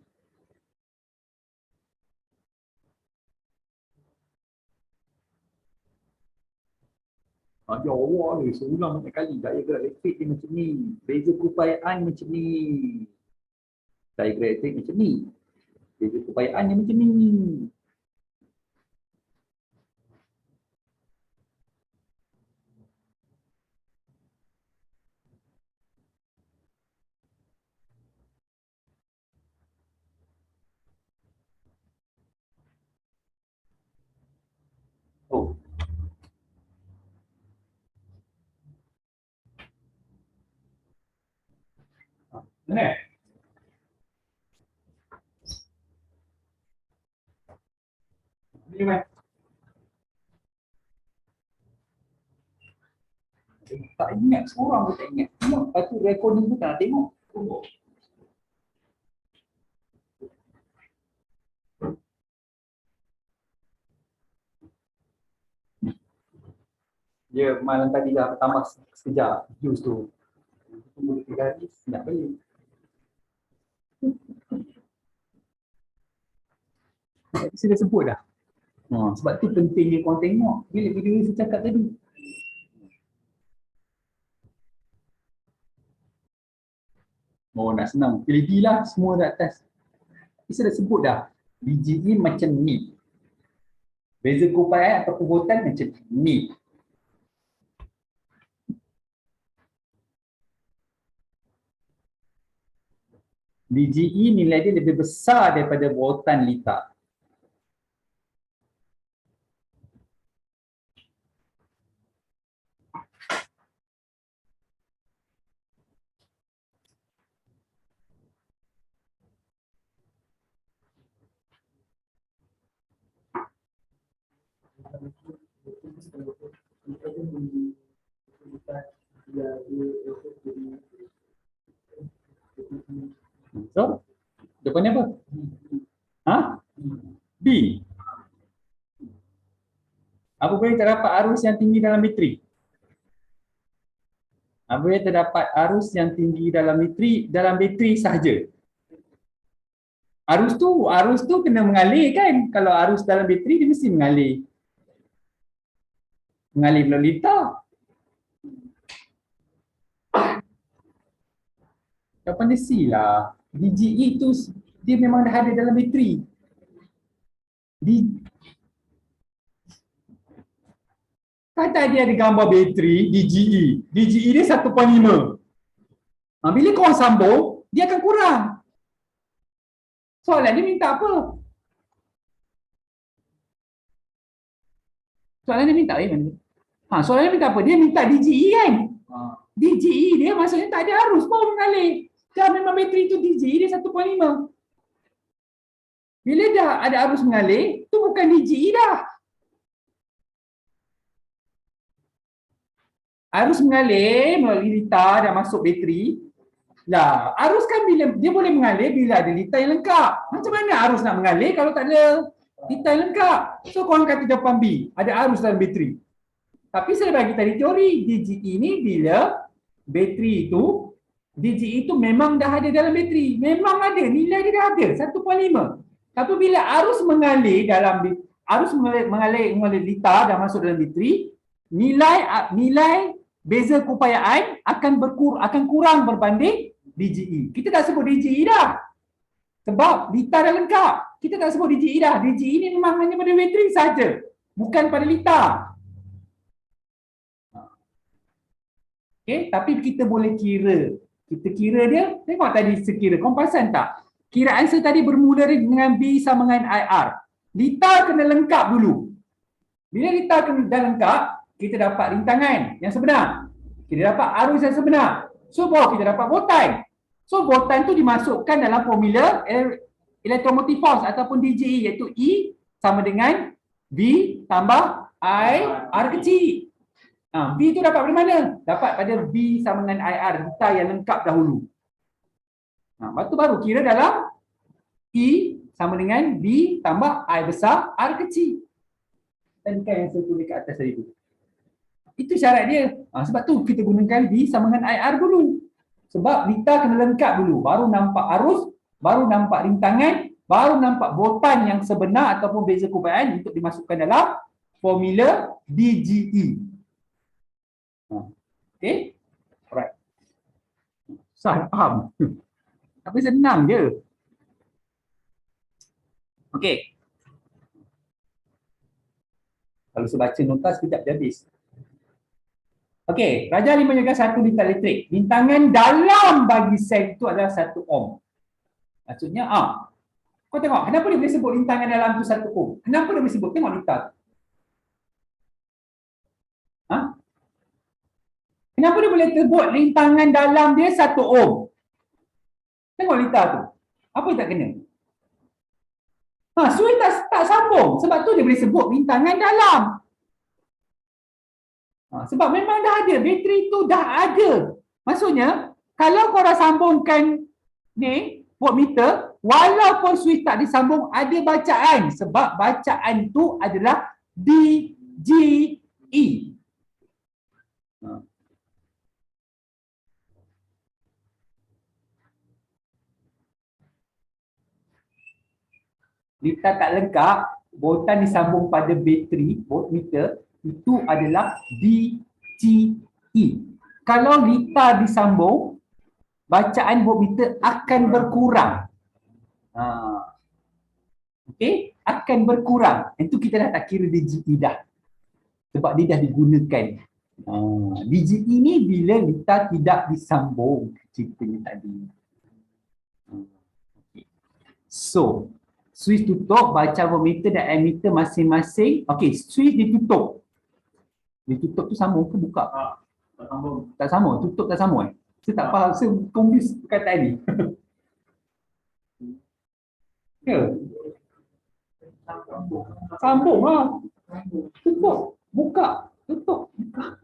Ya Allah ni, seulang banyak kali. Daya gerak elektrik dia macam ni. Beza keupayaan macam ni. Daya gerak elektrik macam ni. Beza keupayaan dia macam ni. Oh. Mana? Ini mana? Tak ingat, seorang pun tak ingat. Lepas tu recording tu tak nak tengok. Dia malam tadi dah tambah sekejap views tu. Tunggu 3 hari, nak balik. Saya dah sebut dah. Sebab tu pentingnya korang tengok bila video ni saya cakap tadi. Nak senang. Pilih lah semua dah atas. Saya dah sebut dah. DGE macam ni. Beza keupayaan atau perbuatan macam ni. DGE nilai dia lebih besar daripada voltan litar. So, depannya apa? B. Apabila terdapat arus yang tinggi dalam bateri. Apabila terdapat arus yang tinggi dalam bateri sahaja. Arus tu kena mengalir kan? Kalau arus dalam bateri dia mesti mengalir. Mengalir melalui litar. Jawapan dia C lah. DGE tu dia memang dah ada dalam bateri. Kata dia ada gambar bateri DGE. DGE dia 1.5. Bila korang sambung, dia akan kurang. Soalan dia minta apa? Soalan dia minta soalan dia minta apa? Dia minta DGE kan? DGE dia maksudnya tak ada arus pun mengalir. Dah memang bateri tu DGE dia 1.5. Bila dah ada arus mengalir, tu bukan DGE dah. Arus mengalir melalui litar dan masuk bateri. Lah, arus kan bila dia boleh mengalir bila ada litar yang lengkap. Macam mana arus nak mengalir kalau tak ada litar yang lengkap? So korang kata jawapan B, ada arus dalam bateri. Tapi saya bagi tadi teori, DGE ni bila bateri itu, DGE itu memang dah ada dalam bateri. Memang ada, nilai dia dah ada, 1.5. Tapi bila arus mengalir mengalir litar dan masuk dalam bateri, nilai beza keupayaan akan kurang berbanding DGE. Kita dah sebut DGE dah. Sebab litar dah lengkap. Kita tak sebut DGE dah. DGE ni memang hanya pada bateri saja, bukan pada litar. Okay, tapi kita boleh kira. Kita kira dia, tengok tadi sekira. Kompasan tak? Kiraan saya tadi bermula dengan B sama dengan IR. Litar kena lengkap dulu. Bila litar dah lengkap, kita dapat rintangan yang sebenar. Kita dapat arus yang sebenar. So, baru kita dapat voltan. So, voltan tu dimasukkan dalam formula electromotive force ataupun DGE, iaitu E sama dengan V tambah I R kecil. V tu dapat dari mana? Dapat pada V sama dengan IR, litar yang lengkap dahulu. Lepas tu baru kira dalam E sama dengan V tambah I besar R kecil. Dan kan yang saya tulis kat atas tadi tu. Itu syarat dia. Sebab tu kita gunakan V sama dengan IR dulu. Sebab litar kena lengkap dulu. Baru nampak arus, baru nampak rintangan, baru nampak voltan yang sebenar ataupun beza keupayaan untuk dimasukkan dalam formula DGE. Okay? Alright. Saya faham. Tapi senang je. Okay. Kalau saya baca nota sekejap dia habis. Okey, Raja 5 menyegah 1 litar elektrik. Rintangan dalam bagi sel itu adalah 1 ohm. Maksudnya, kau tengok, kenapa dia boleh sebut rintangan dalam tu 1 ohm? Kenapa dia boleh sebut? Tengok litar. Kenapa dia boleh sebut rintangan dalam dia 1 ohm? Tengok litar tu. Apa yang tak kena? Suai tak sambung. Sebab tu dia boleh sebut rintangan dalam. Sebab memang dah ada, bateri tu dah ada. Maksudnya, kalau korang sambungkan ni, voltmeter, walaupun switch tak disambung, ada bacaan. Sebab bacaan tu adalah DGE. Lita tak lengkap, voltan disambung pada bateri, voltmeter, itu adalah DGE. Kalau lita disambung, bacaan voltmeter akan berkurang. Okey, akan berkurang. Itu kita dah tak kira DGE dah. Sebab dia dah digunakan. DGE ni bila lita tidak disambung, ceritanya tadi. So, switch tutup, baca voltmeter dan ammeter masing-masing. Okey, switch ditutup. Ditutup tu sambung ke buka? Tak sambung. Tak sambung, tutup tak sambung eh? Saya tak faham, saya confuse perkataan ni. Ya. Sambung lah. Tutup, buka, tutup, buka.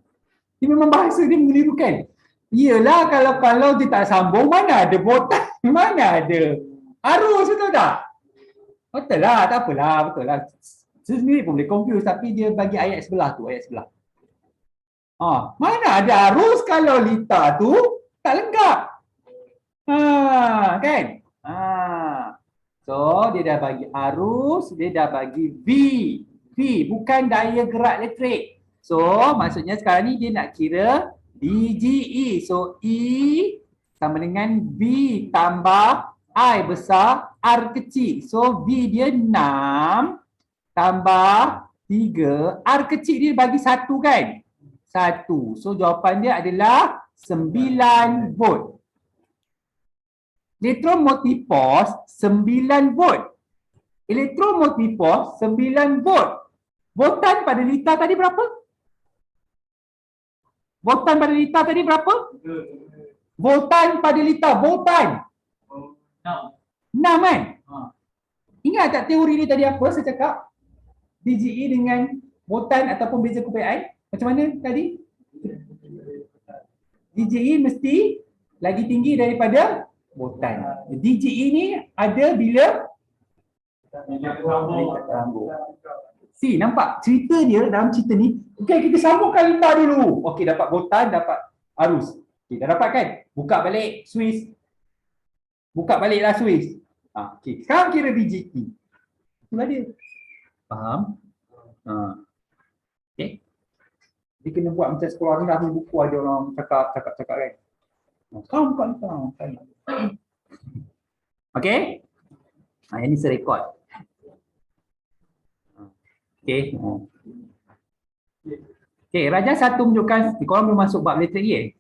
Dia memang bahasa dia menirukan. Iyalah kalau dia tak sambung, mana ada voltan, mana ada arus, betul tak? Betul lah, tak apalah, betul lah. Saya sendiri pun boleh confuse, tapi dia bagi ayat sebelah tu, ayat sebelah. Mana ada arus kalau lita tu tak lengkap. Kan? So, dia dah bagi arus, dia dah bagi V. V bukan daya gerak elektrik. So, maksudnya sekarang ni dia nak kira DGE. So, E sama dengan V tambah I besar R kecil. So, V dia 6 tambah 3. R kecil dia bagi 1 kan? 1. So, jawapan dia adalah 9 volt. Elektromotif 9 volt. Elektromotif 9 volt. Voltan pada lita tadi berapa? Voltan pada lita tadi berapa? Voltan pada lita, voltan 6 kan? Ingat tak teori ni tadi apa saya cakap? DGE dengan voltan ataupun beza kupai I. Macam mana tadi? DGE mesti lagi tinggi daripada voltan. DGE ni ada bila sambung. Si, nampak cerita dia dalam cerita ni. Okey, kita sambungkan lita dulu. Okey, dapat voltan, dapat arus. Okey, dah dapat kan? Buka balik switch. Buka baliklah switch. Okey, sekarang kira DGE. Itulah dia. Faham? Okey. Dia kena buat macam sekolah rendah ni, buku ada orang cakap kan. Sekarang buka lita. Okey? Yang ni saya rekod. Okey. Okey, Raja satu menunjukkan korang belum masuk bab elektrik lagi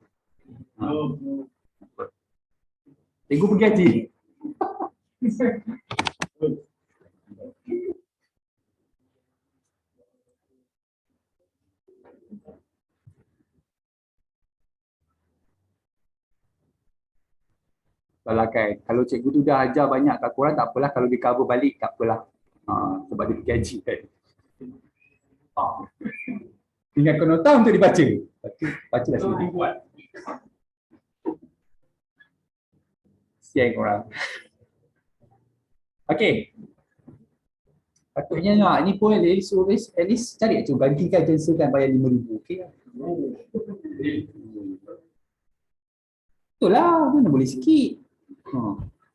Cikgu pergi haji. Kalau cikgu tu dah ajar banyak kat korang, tak apalah. Kalau dia cover balik, tak apalah. Sebab dia pergi haji kan. Tinggal kau nota untuk dibaca. Bacalah sendiri. Siang korang. Okey. Patutnya ni pun at least cari tu gantikan cancel kan bayar RM5,000. Okey. Betul lah, mana boleh sikit.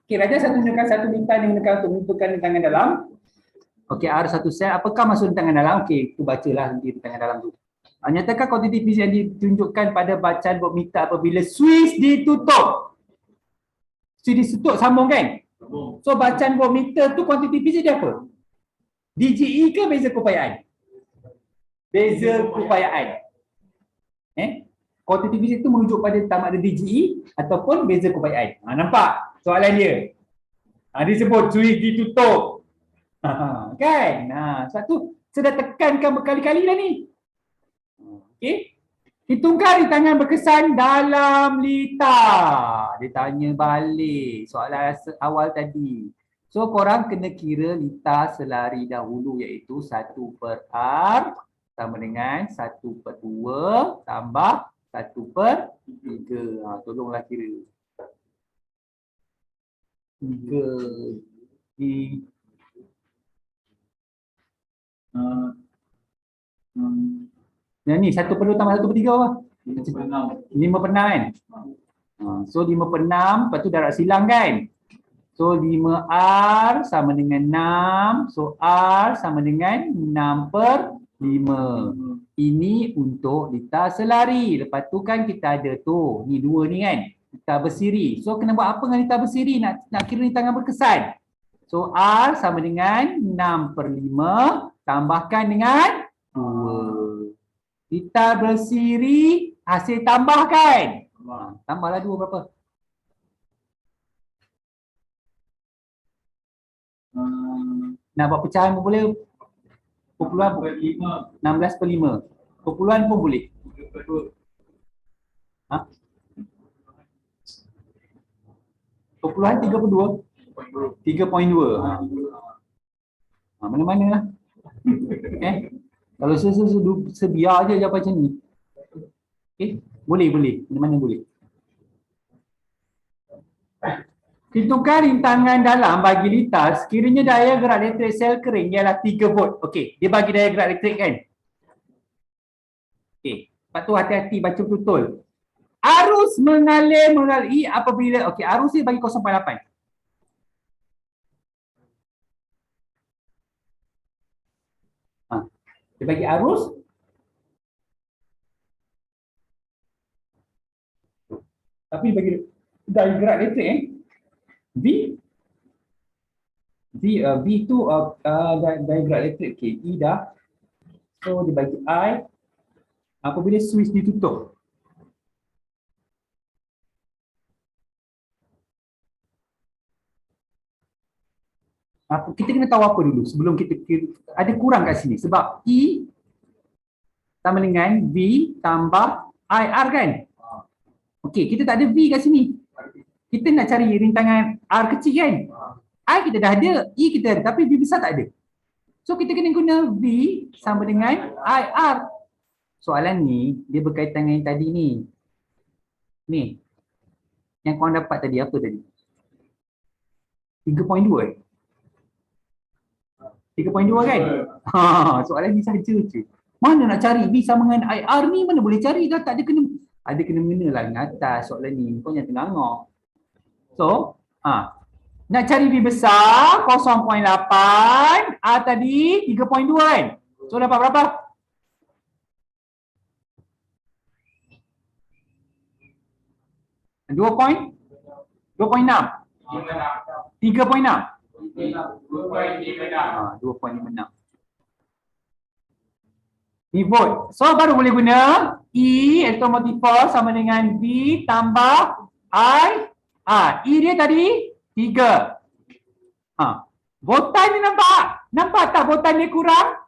Okey, Raja satu tunjukkan satu bintang yang menekan untuk menentukan tangan dalam. Okey, R1 set. Apakah maksud tangan dalam? Okey, tu bacalah nanti tangan dalam tu. Nyatakan kuantiti fizik yang ditunjukkan pada bacaan voltmeter apabila switch ditutup. Switch ditutup sambung kan? So bacaan voltmeter tu kuantiti fizik dia apa? DGE ke beza keupayaan? Beza keupayaan. Kuantiti fizik tu merujuk pada sama ada DGE ataupun beza keupayaan. Nampak soalan dia? Dia sebut switch ditutup. Kan? Sebab tu saya dah tekankan berkali-kali dah ni. Okey. Hitungkan rintangan berkesan dalam lita. Dia tanya balik soalan awal tadi. So korang kena kira lita selari dahulu iaitu 1/R sama dengan 1/2 tambah 1/3. Tolonglah kira. 3 di yang ni 1/2 tambah 1/3 apa? 5/6 kan? So 5/6, lepas tu darab silang kan? So 5R sama dengan 6. So R sama dengan 6/5. Ini untuk lita selari. Lepas tu kan kita ada tu, ni dua ni kan? Lita bersiri. So kena buat apa dengan lita bersiri? Nak kira lintangan berkesan. So R sama dengan 6/5 tambahkan dengan 2. Lita bersiri hasil tambahkan. Tambahlah 2 berapa? Nak buat pecahan pun boleh. Perpuluhan 16/5. Perpuluhan pun boleh. Ha? Perpuluhan 3/2. 3.2. Mana-mana lah. Kalau sebiar je jawapan macam ni. Boleh. Mana-mana boleh. Hitungkan rintangan dalam bagi litas sekiranya daya gerak elektrik sel kering ialah 3 volt. Okey, dia bagi daya gerak elektrik kan? Okey, lepas tu hati-hati baca betul. Arus mengalir melalui apabila arus dia bagi 0.8. Dia bagi arus tapi bagi daya gerak elektrik V tu daya gerak elektrik. E dah. So dia bagi I apabila switch ditutup. Kita kena tahu apa dulu sebelum kita ada kurang kat sini sebab E sama dengan V tambah IR kan? Okey, kita tak ada V kat sini. Kita nak cari rintangan R kecil kan? I kita dah ada, E kita ada tapi V besar tak ada. So kita kena guna V sama dengan IR. Soalan ni dia berkaitan dengan yang tadi ni. Ni. Yang korang dapat tadi apa tadi? 3.2 eh? 3.2 kan? Soalan ni saja je. Mana nak cari V sama dengan IR ni, mana boleh cari dah, tak ada kena mengena lah dengan atas soalan ni. Kau yang tengah. So, nak cari V besar 0.8, R tadi 3.2 kan? So dapat berapa? 2.6. 3.6. 2.56. Ni volt. So baru boleh guna E elektromotive force sama dengan V tambah I. E dia tadi 3. Voltan ni nampak? Nampak tak voltan dia kurang?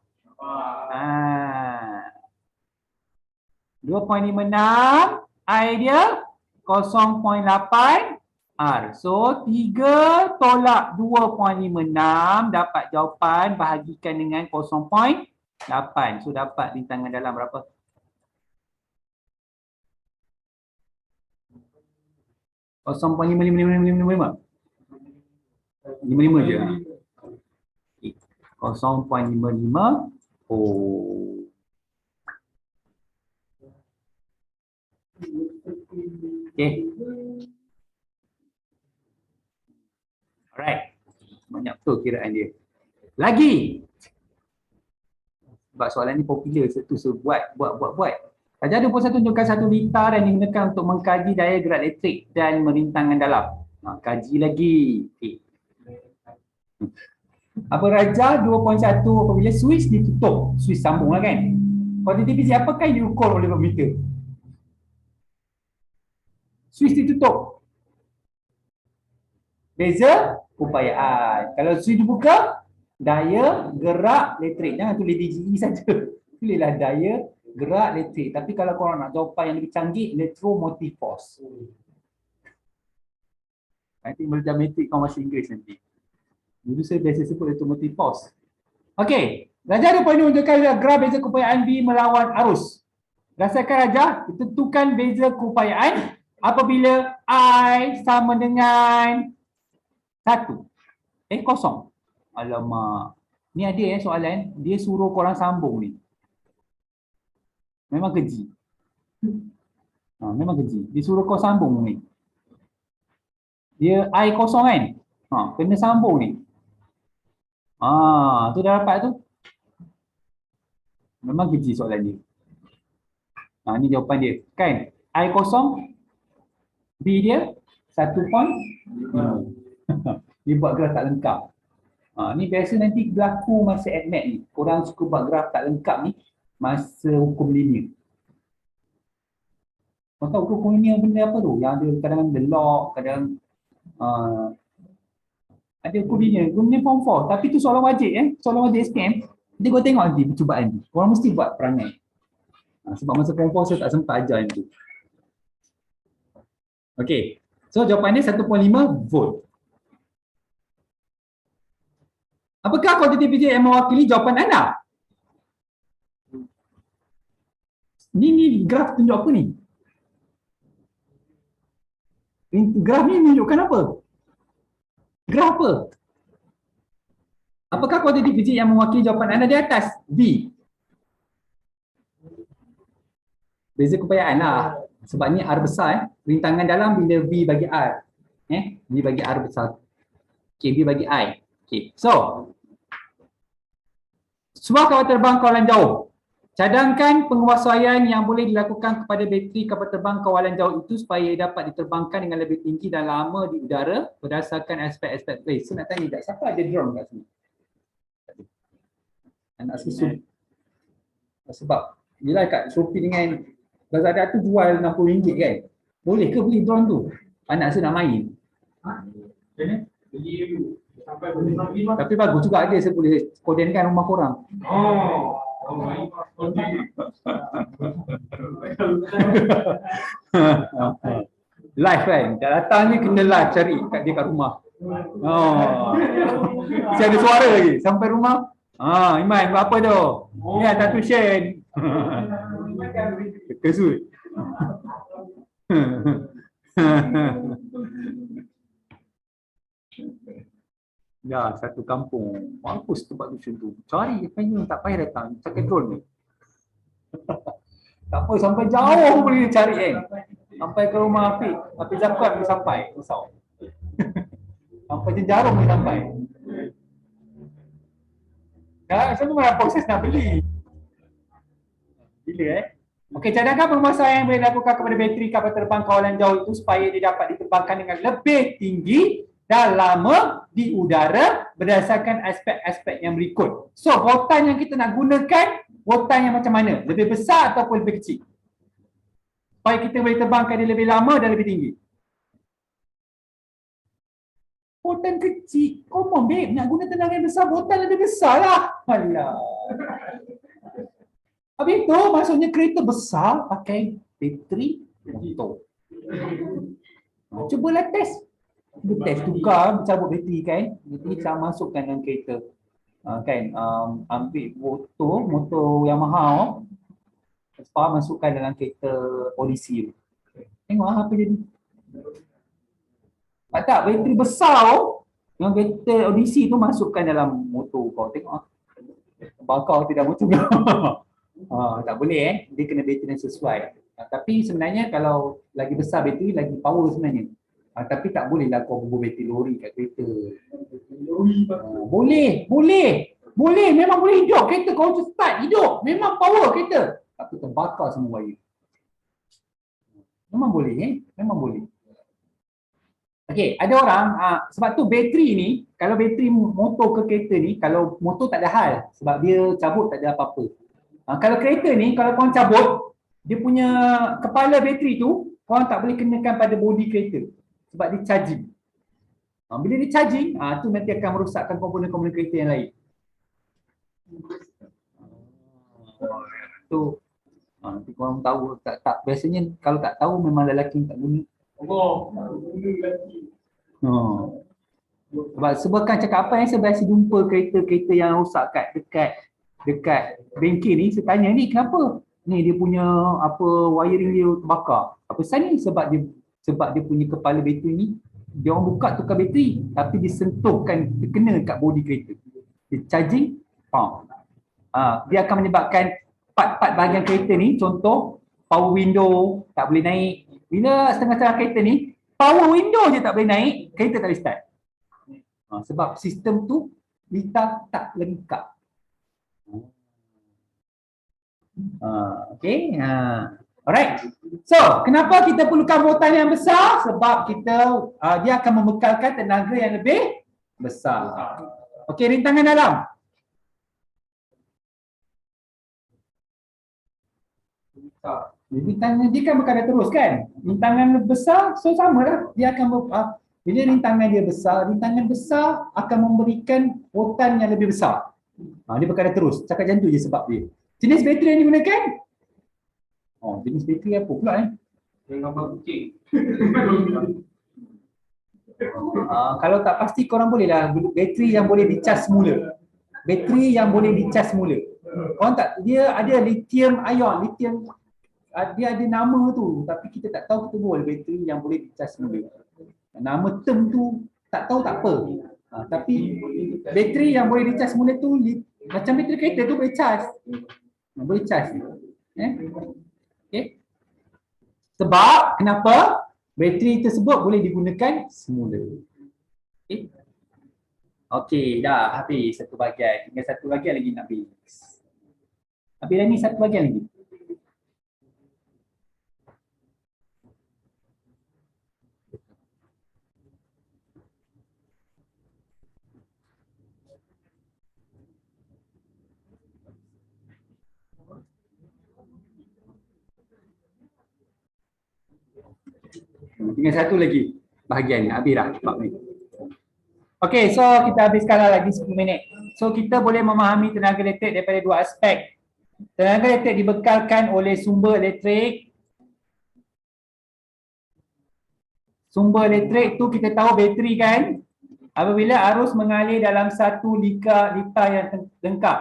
2.56. I dia 0.8 R. So 3 tolak 2.56 dapat jawapan bahagikan dengan 0.8. So dapat rintangan dalam berapa? Kosong 0.55 je. 0.55. Okay. Alright. Banyak betul kiraan dia. Lagi. Sebab soalan ni popular, tu buat. Saja 21 tunjukkan satu lita dan digunakan untuk mengkaji daya gerak elektrik dan merintangkan dalam. Kaji lagi. Okay. Apa raja 2.1 apabila switch ditutup. Switch sambung lah kan. Kontinuiti apakah yang diukur oleh voltmeter? Switch ditutup. Beza upayaan. Kalau switch dibuka, daya gerak elektrik. Jangan tulis DGE saja. Tulislah daya gerak elektrik. Tapi kalau korang nak jawapan yang lebih canggih, electromotive force. Nanti belajar metrik kau masih Inggeris nanti. Dulu saya biasa sebut electromotive force. Okey. Rajah 2.2 menunjukkan graf beza keupayaan B melawan arus. Berdasarkan rajah, ditentukan beza keupayaan apabila I sama dengan 1. Kosong. Alamak. Ni ada soalan, dia suruh korang sambung ni. Memang keji. Memang keji. Dia suruh kau sambung ni. Dia I kosong kan? Kena sambung ni. Tu dah dapat tu. Memang keji soalan dia. Ni jawapan dia. Kan? I kosong, B dia 1.5. Dia buat graf tak lengkap. Ni biasa nanti berlaku masa ADMAT ni. Korang suka buat graf tak lengkap ni masa hukum linear. Kau tahu hukum linear benda apa tu? Yang ada kadang-kadang the log, kadang ada hukum linear. Hukum linear form 4. Tapi tu soalan wajib soalan wajib SPM. Nanti kau tengok nanti percubaan ni. Korang mesti buat perangai. Sebab masa form 4 saya tak sempat ajar yang tu. Okey. So jawapan dia 1.5 volt. Apakah kuantiti fisik yang mewakili jawapan anda? Ni graf tunjuk apa ni? Graf ni menunjukkan apa? Graf apa? Apakah kuantiti fisik yang mewakili jawapan anda di atas? V. Beza keupayaan lah. Sebab ni R besar. Rintangan dalam bila V bagi R. V bagi R besar. Okay, V bagi I. Okay, so sebuah kapal terbang kawalan jauh. Cadangkan penguasaan yang boleh dilakukan kepada bateri kapal terbang kawalan jauh itu supaya dapat diterbangkan dengan lebih tinggi dan lama di udara berdasarkan aspek-aspek place. So nak tanya tak, siapa ada drone kat sini? Anak susun. Sebab bila kat Shopee dengan Lazada tu jual RM60 kan? Boleh ke beli drone tu? Anak saya nak main. Beli dulu. Tapi bagus juga dia, saya boleh kodenkan rumah korang. Live kan? Dah datang ni kena live cari kat dia kat rumah. Saya ada suara lagi sampai rumah. Iman buat apa tu? Ni ada tuition. Kesut. Ya, satu kampung. Mampus tempat tuition tu. Cari penyu tak payah datang. Pakai drone ni. Tak apa, sampai jauh boleh cari kan. Sampai ke rumah Hafiz. Hafiz Zakat boleh sampai. Risau. Sampai je Jarum boleh sampai. Saya memang proses nak beli. Bila Okey, cadangkan penguasaan yang boleh dilakukan kepada bateri kapal terbang kawalan jauh itu supaya dia dapat diterbangkan dengan lebih tinggi dan lama di udara berdasarkan aspek-aspek yang berikut. So, voltan yang kita nak gunakan, voltan yang macam mana? Lebih besar ataupun lebih kecil? Supaya kita boleh terbangkan dia lebih lama dan lebih tinggi. Voltan kecil. Come on, babe. Nak guna tenaga yang besar, voltan lebih besar lah. Alah. Habis tu, maksudnya kereta besar pakai bateri motor. Cubalah test. Test tukar, cabut bateri kan. Bateri kita masukkan dalam kereta. Kan, ambil motor Yamaha. Masukkan dalam kereta polisi. Tengok apa jadi. Tak, bateri besar yang kereta audisi tu masukkan dalam motor kau. Tengok bakar tidak motor kau. Tak boleh dia kena bateri yang sesuai. Tapi sebenarnya kalau lagi besar bateri lagi power sebenarnya. Tapi tak boleh lah kau bubuh bateri lori kat kereta. Boleh, memang boleh hidup kereta kau start hidup. Memang power kereta. Tapi terbakar semua wire. Memang boleh memang boleh. Okey, ada orang sebab tu bateri ni, kalau bateri motor ke kereta ni, kalau motor tak ada hal sebab dia cabut tak ada apa-apa. Kalau kereta ni, kalau korang cabut, dia punya kepala bateri tu, korang tak boleh kenakan pada bodi kereta. Sebab dia charging. Bila dia charging, tu nanti akan merosakkan komponen-komponen kereta yang lain. Tu, nanti korang tahu, tak biasanya kalau tak tahu memang lelaki tak guna. Sebab kan cakap apa yang saya biasa jumpa kereta-kereta yang rosak dekat dekat bengkel ni, saya tanya ni kenapa? Ni dia punya apa wiring dia terbakar. Apa pasal ni? Sebab dia punya kepala bateri ni dia orang buka tukar bateri tapi disentuhkan terkena kat bodi kereta. Dia charging, dia akan menyebabkan part-part bahagian kereta ni, contoh power window tak boleh naik. Bila setengah-setengah kereta ni power window je tak boleh naik, kereta tak boleh start. Sebab sistem tu litar tak lengkap. Okay. Alright. So, kenapa kita perlukan voltan yang besar? Sebab kita dia akan membekalkan tenaga yang lebih besar. Okay, rintangan dalam. Rintangan dia kan berkadar terus kan? Rintangan besar, so sama lah. Dia akan bila rintangan dia besar, rintangan besar akan memberikan voltan yang lebih besar. Dia berkadar terus. Cakap macam tu je sebab dia. Jenis bateri yang digunakan? Jenis bateri apa pula Yang gambar kucing. Kalau tak pasti korang boleh lah bateri yang boleh dicas semula. Bateri yang boleh dicas semula. Korang tak, dia ada lithium ion, dia ada nama tu tapi kita tak tahu, kita boleh bateri yang boleh dicas semula. Nama term tu tak tahu tak apa. Tapi bateri yang boleh dicas semula tu macam bateri kereta tu boleh charge. Boleh charge. Okay. Sebab kenapa? Bateri tersebut boleh digunakan semula. Okay. Okey, dah habis satu bahagian. Tinggal satu bahagian lagi nak habis. Habis dah ni satu bahagian lagi. Tinggal satu lagi bahagian, habis dah 4 minit. Okey, so kita habiskanlah lagi 10 minit. So kita boleh memahami tenaga elektrik daripada dua aspek. Tenaga elektrik dibekalkan oleh sumber elektrik. Sumber elektrik tu kita tahu bateri kan? Apabila arus mengalir dalam satu litar yang lengkap.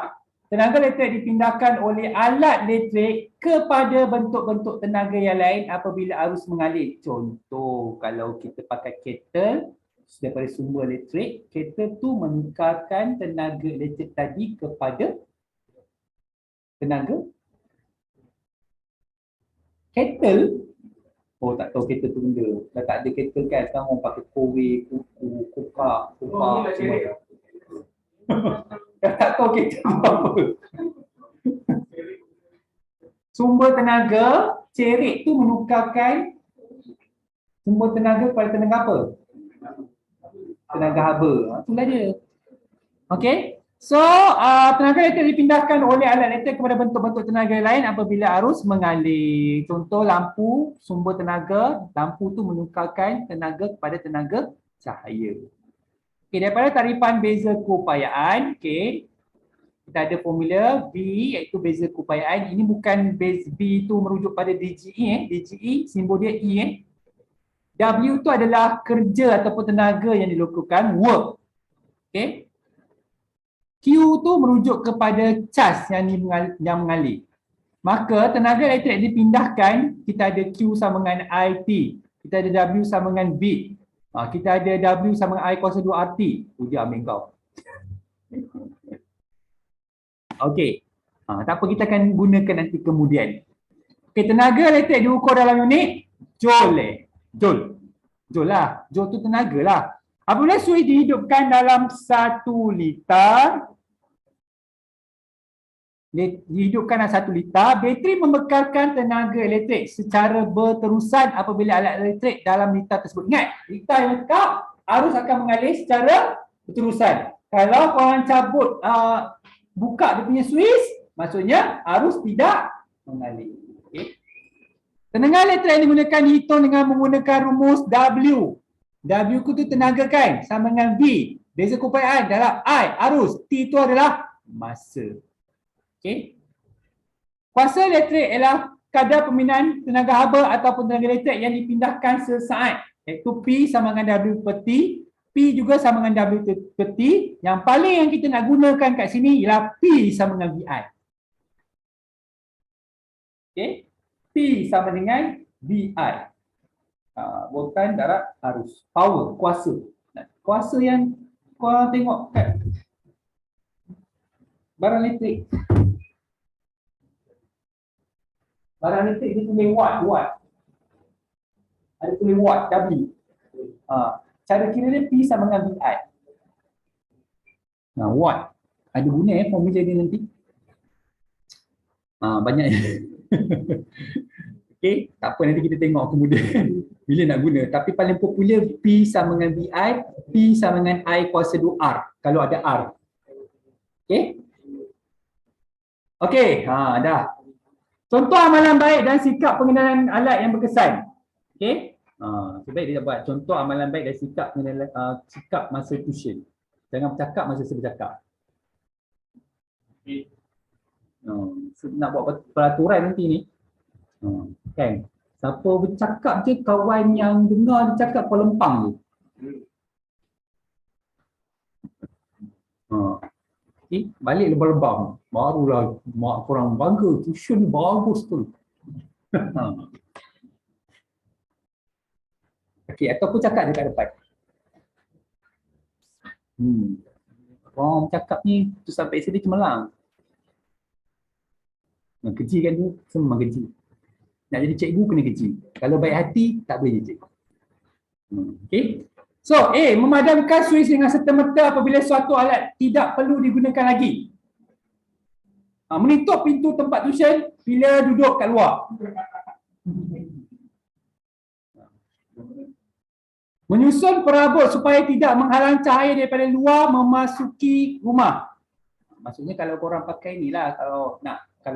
Tenaga elektrik dipindahkan oleh alat elektrik kepada bentuk-bentuk tenaga yang lain apabila arus mengalir. Contoh, kalau kita pakai kettle daripada sumber elektrik, kettle tu menukarkan tenaga elektrik tadi kepada tenaga kettle. Tak tahu kettle tu benda. Dah tak ada kettle kan, sekarang orang pakai kowe, kuku, kokak semua. Dah tak tahu kettle tu apa. Sumber tenaga cerik tu menukarkan sumber tenaga kepada tenaga apa? Tenaga haba. Itulah dia. Okey. So, tenaga elektrik dipindahkan oleh alat elektrik kepada bentuk-bentuk tenaga lain apabila arus mengalir. Contoh lampu, sumber tenaga, lampu tu menukarkan tenaga kepada tenaga cahaya. Okey, daripada tarifan beza keupayaan, okey, kita ada formula V iaitu beza keupayaan. Ini bukan base V tu merujuk pada DGE DGE simbol dia E W tu adalah kerja ataupun tenaga yang dilakukan, work. Okey. Q tu merujuk kepada charge yang mengalir. Maka tenaga elektrik dipindahkan, kita ada Q sama dengan IT, kita ada W sama dengan V. Kita ada W sama dengan I kuasa 2 RT. Ujian ambil kau. Okey. Tak apa, kita akan gunakan nanti kemudian. Okey, tenaga elektrik diukur dalam unit joule. Joule lah. Joule tu tenaga lah. Apabila switch dihidupkan dalam 1 liter, bateri membekalkan tenaga elektrik secara berterusan apabila alat elektrik dalam liter tersebut. Ingat, liter yang lengkap, arus akan mengalir secara berterusan. Kalau korang cabut, buka dia punya switch, maksudnya arus tidak mengalir. Okay. Tenaga elektrik yang digunakan dihitung dengan menggunakan rumus W. W itu tenaga kan, sama dengan V. Beza keupayaan dalam I, arus. T itu adalah masa. Okey. Kuasa elektrik ialah kadar pemindahan tenaga haba ataupun tenaga elektrik yang dipindahkan sesaat. Iaitu P sama dengan W per T. P juga sama dengan W30. Yang paling yang kita nak gunakan kat sini ialah P sama dengan VI. Okay. P sama dengan VI. Bukan darab arus. Power, kuasa. Kuasa yang kau tengok kat barang elektrik. Barang elektrik dia tulis watt. Ada tulis watt, W. Cara kira dia P sama dengan VI. Watt. Ada guna formula dia nanti. Banyak. Okay, tak apa nanti kita tengok kemudian bila nak guna. Tapi paling popular P sama dengan VI, P sama dengan I kuasa 2R kalau ada R. Okay. Okay, dah. Contoh amalan baik dan sikap pengenalan alat yang berkesan. Okay. Sebaik dia buat contoh amalan baik dan sikap pengenalan sikap masa tuition. Jangan bercakap masa saya bercakap. Okay. Nak buat peraturan nanti ni. Kan? Siapa bercakap je kawan yang dengar dia cakap pelempang je. Okay, balik lebam-lebam. Barulah mak korang bangga tuition ni bagus tu. Okey, ataupun cakap dekat depan. Orang cakap ni tu sampai sini cemerlang. Keji kan tu, semua keji. Nak jadi cikgu kena keji. Kalau baik hati tak boleh jadi cikgu. Okey. So, A, memadamkan suis dengan serta-merta apabila suatu alat tidak perlu digunakan lagi. Menutup pintu tempat tuition bila duduk kat luar. Menyusun perabot supaya tidak menghalang cahaya daripada luar memasuki rumah. Maksudnya kalau korang pakai ni lah, kalau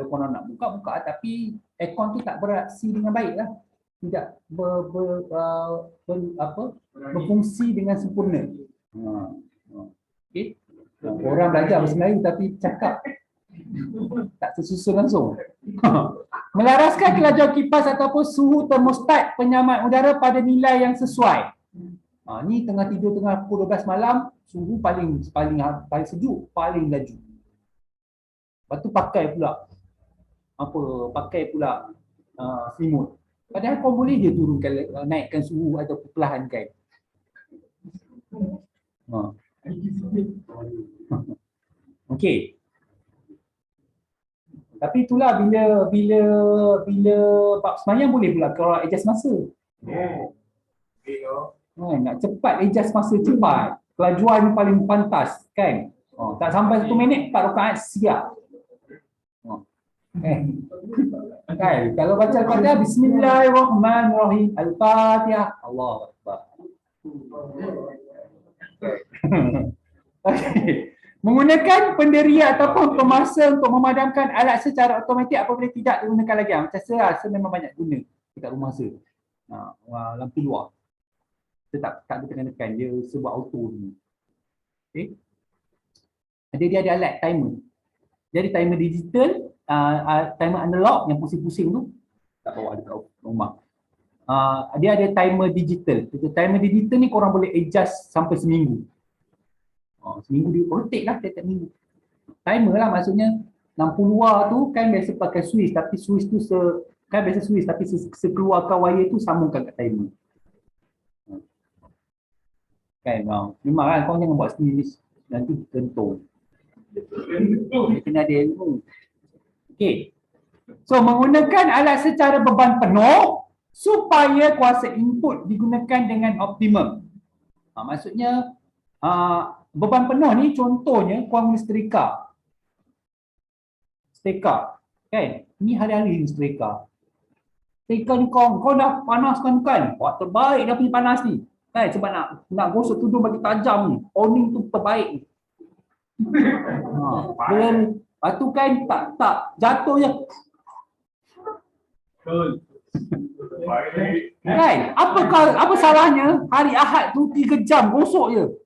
korang nak buka, tapi aircon tu tak beraksi dengan baik lah. Tidak berfungsi dengan sempurna. Okay. Orang belajar bahasa Melayu tapi cakap tak tersusun langsung. Melaraskan kelajuan kipas ataupun suhu termostat penyaman udara pada nilai yang sesuai. Ni tengah tidur tengah pukul 12 malam, suhu paling sejuk, paling laju. Lepas tu pakai pula selimut. Padahal kau boleh je turunkan, naikkan suhu atau perlahankan. Okey. Tapi itulah bila bab semayang boleh pula kalau adjust masa. Nak cepat adjust masa cepat. Kelajuan paling pantas kan. Tak sampai 1 minit 4 rakaat siap. Kan, kalau baca Al-Fatihah, Bismillahirrahmanirrahim, Al-Fatihah, Allahu Akbar. Okay. Menggunakan penderian ataupun pemasa untuk memadamkan alat secara automatik apabila tidak digunakan lagi. Macam saya memang banyak guna dekat rumah saya. Lampu luar. Saya tak tekan-tekan, dia sebab auto ni. Okay. Dia ada alat timer. Jadi timer digital, timer analog yang pusing-pusing tu tak bawa ada rumah. Dia ada timer digital. Timer digital ni korang boleh adjust sampai seminggu. Seminggu dia rotate lah tiap-tiap minggu. Timer lah maksudnya lampu luar tu kan biasa pakai switch, tapi switch tu kan biasa switch tapi sekeluarkan wire tu sambungkan kat timer. Kan memang kan kau jangan buat sendiri nanti kentung. Kena ada ilmu. Okey. So menggunakan alat secara beban penuh supaya kuasa input digunakan dengan optimum. Maksudnya beban penuh ni contohnya kau guna setrika. Kan? Ni hari-hari ni setrika. Setrika ni kau dah panaskan kan? Buat terbaik dah punya panas ni. Kan? Sebab nak gosok tudung bagi tajam ni. Owning tu terbaik ni. Lepas tu kan tak jatuh je. Kan? Apa salahnya hari Ahad tu 3 jam gosok je.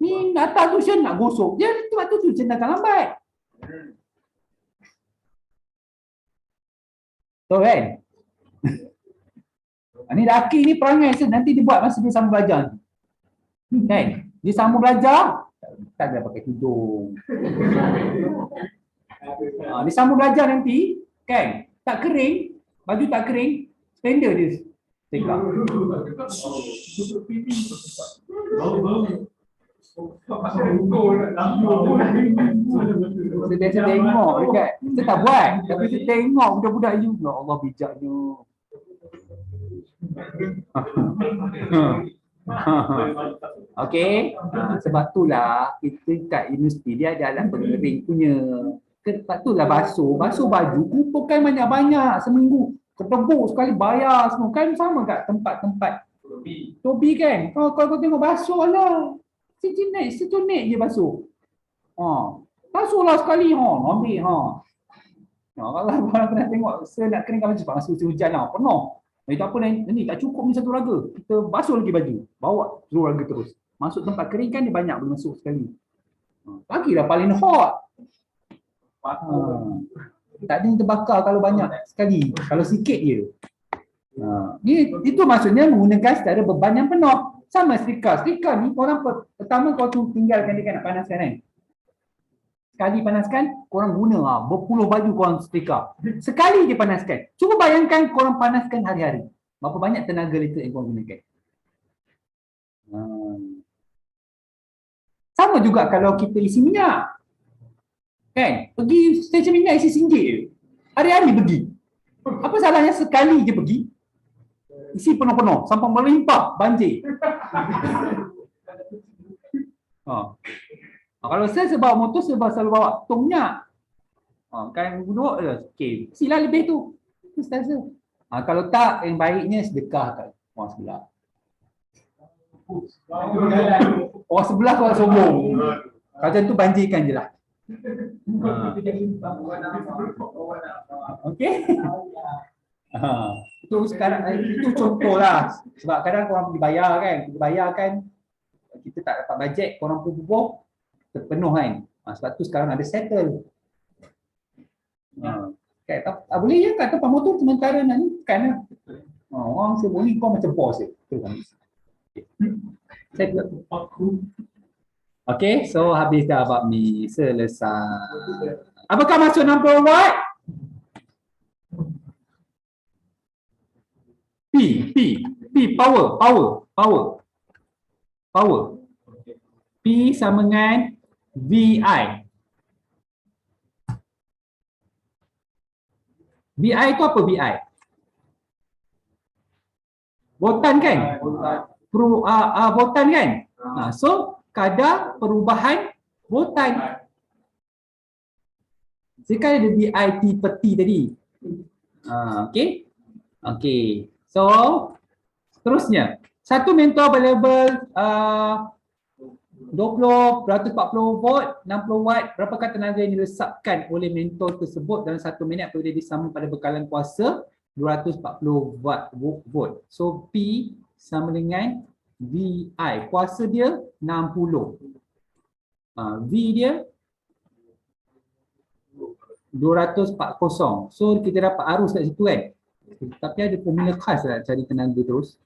Ni datang tuition nak gosok. Dia sebab tu tuition datang lambat. Betul kan? Ni laki ni perangai nanti dia buat masa dia sama belajar. Kan? Dia sama belajar, tak ada pakai tudung. Dia sama belajar nanti, kan? Tak kering, baju tak kering, spender dia tegak. Saya biasa tengok dekat, saya tak buat, tapi saya tengok budak-budak you, ya Allah bijaknya. Okey, sebab itulah kita kat universiti dia ada alat pengering punya. Sebab itulah basuh baju kumpulkan banyak-banyak seminggu. Ketebuk sekali bayar semua kan sama kat tempat-tempat Tobi kan. Kalau kau tengok basuh lah. Sejenis je basuh. Basuhlah sekali ambil kalau orang pernah tengok saya nak keringkan baju masa hujan lah penuh. Tak apa ni tak cukup ni satu raga. Kita basuh lagi baju. Bawa seluruh raga terus. Masuk tempat kering kan dia banyak boleh masuk sekali. Bagilah paling hot. Tak ada yang terbakar kalau banyak sekali. Kalau sikit je. Itu maksudnya menggunakan secara beban yang penuh. Sama setrika. Setrika ni orang pertama kau tinggalkan dia kan nak panaskan kan. Sekali panaskan, korang guna berpuluh baju korang setrika. Sekali je panaskan. Cuba bayangkan korang panaskan hari-hari. Berapa banyak tenaga listrik yang korang gunakan. Sama juga kalau kita isi minyak. Kan? Pergi stesen minyak isi RM1 je. Hari-hari pergi. Apa salahnya sekali je pergi? Isi penuh-penuh. Sampai melimpah banjir. Kalau saya bawa motor, saya selalu bawa tong minyak. Kan duduk je. Okay. Silah lebih tu. Itu saya. Kalau tak, yang baiknya sedekah kat orang sebelah. Orang sebelah tu orang sombong. Kalau macam tu banjirkan je lah. Okey. Itu sekarang itu contohlah. Sebab kadang korang pergi bayar kan. Kita tak dapat bajet, korang bubuh terpenuh kan. Sebab tu sekarang ada settle. Tak boleh ya kat tempat motor sementara nak ni kan. Orang sebut ni kau macam bos je. Okey, so habis dah bab ni. Selesai. Apakah maksud 60 watt? P power. P sama dengan VI. VI itu apa VI? Voltan kan? Voltan kan? So kadar perubahan voltan. Sekarang ada VIT per T tadi. Okey. So seterusnya. Satu mentor available 20, 140 volt, 60 watt. Berapakah tenaga yang dilesapkan oleh mentor tersebut dalam 1 minit apabila disambung pada bekalan kuasa 240 volt. So P sama dengan VI. Kuasa dia 60. V dia 240. So kita dapat arus kat situ kan. Tapi ada formula khas lah cari tenaga terus.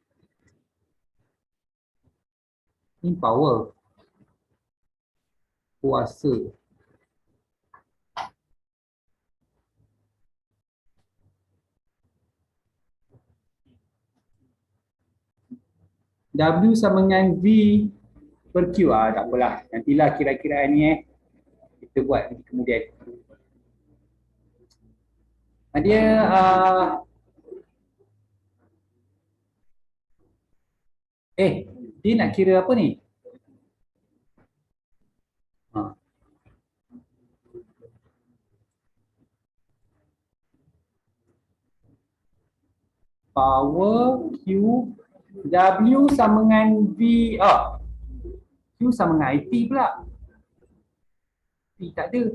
Ini power. Kuasa. W sama dengan V per Q. Tak apalah. Nantilah kira-kiraan ni kita buat nanti kemudian. Dia dia nak kira apa ni? Power Q, W sama dengan V. Q sama dengan IT pula. P tak ada.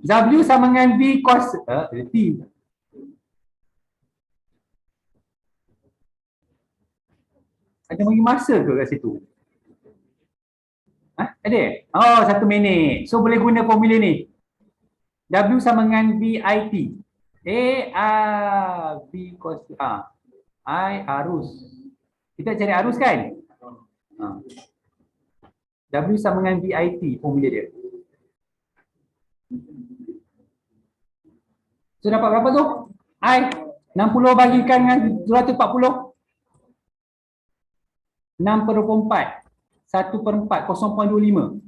W sama dengan V kuasa T. Ada bagi masa ke kat situ? Ada? 1 minit. So boleh guna formula ni. W sama dengan VIT. V cos A. I arus. Kita cari arus kan? W sama dengan VIT formula dia. So dapat berapa tu? I 60 bagikan dengan 240. 6/4. 1/4, 0.25.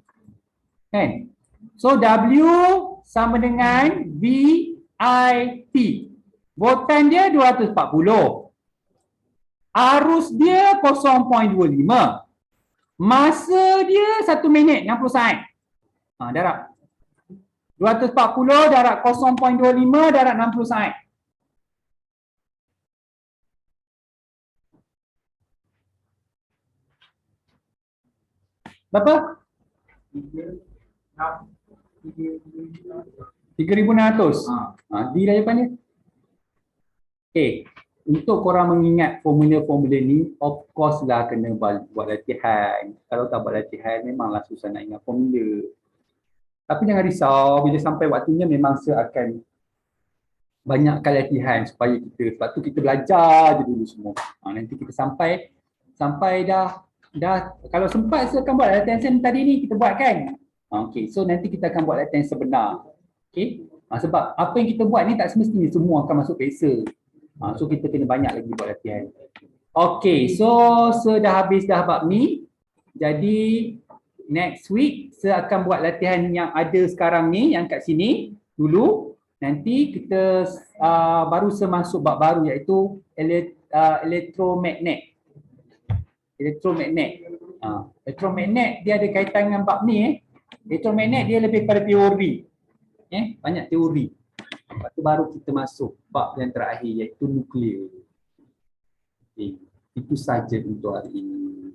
Kan? So W sama dengan VIT. Voltan dia 240. Arus dia 0.25. Masa dia 1 minit 60 saat. Darab 240 darab 0.25 darab 60 saat. Berapa? 3,600. D dah jawapannya. Okay. Untuk korang mengingat formula-formula ni, of course lah kena buat latihan. Kalau tak buat latihan, memanglah susah nak ingat formula. Tapi jangan risau, bila sampai waktunya memang akan banyakkan latihan supaya kita, sebab tu kita belajar je dulu semua. Nanti kita sampai dah kalau sempat saya akan buat latihan tadi ni kita buat kan. Okey, so nanti kita akan buat latihan sebenar. Okey. Sebab apa yang kita buat ni tak semestinya semua akan masuk peksa. So kita kena banyak lagi buat latihan. Okey, so dah habis dah bab ni. Jadi next week saya akan buat latihan yang ada sekarang ni, yang kat sini dulu. Nanti kita baru masuk bab baru iaitu elektromagnet. Elektromagnet dia ada kaitan dengan bab ni. Elektromagnet dia lebih pada teori. Banyak teori. Lepas tu baru kita masuk bab yang terakhir iaitu nuklear. Okay. Itu saja untuk hari ini.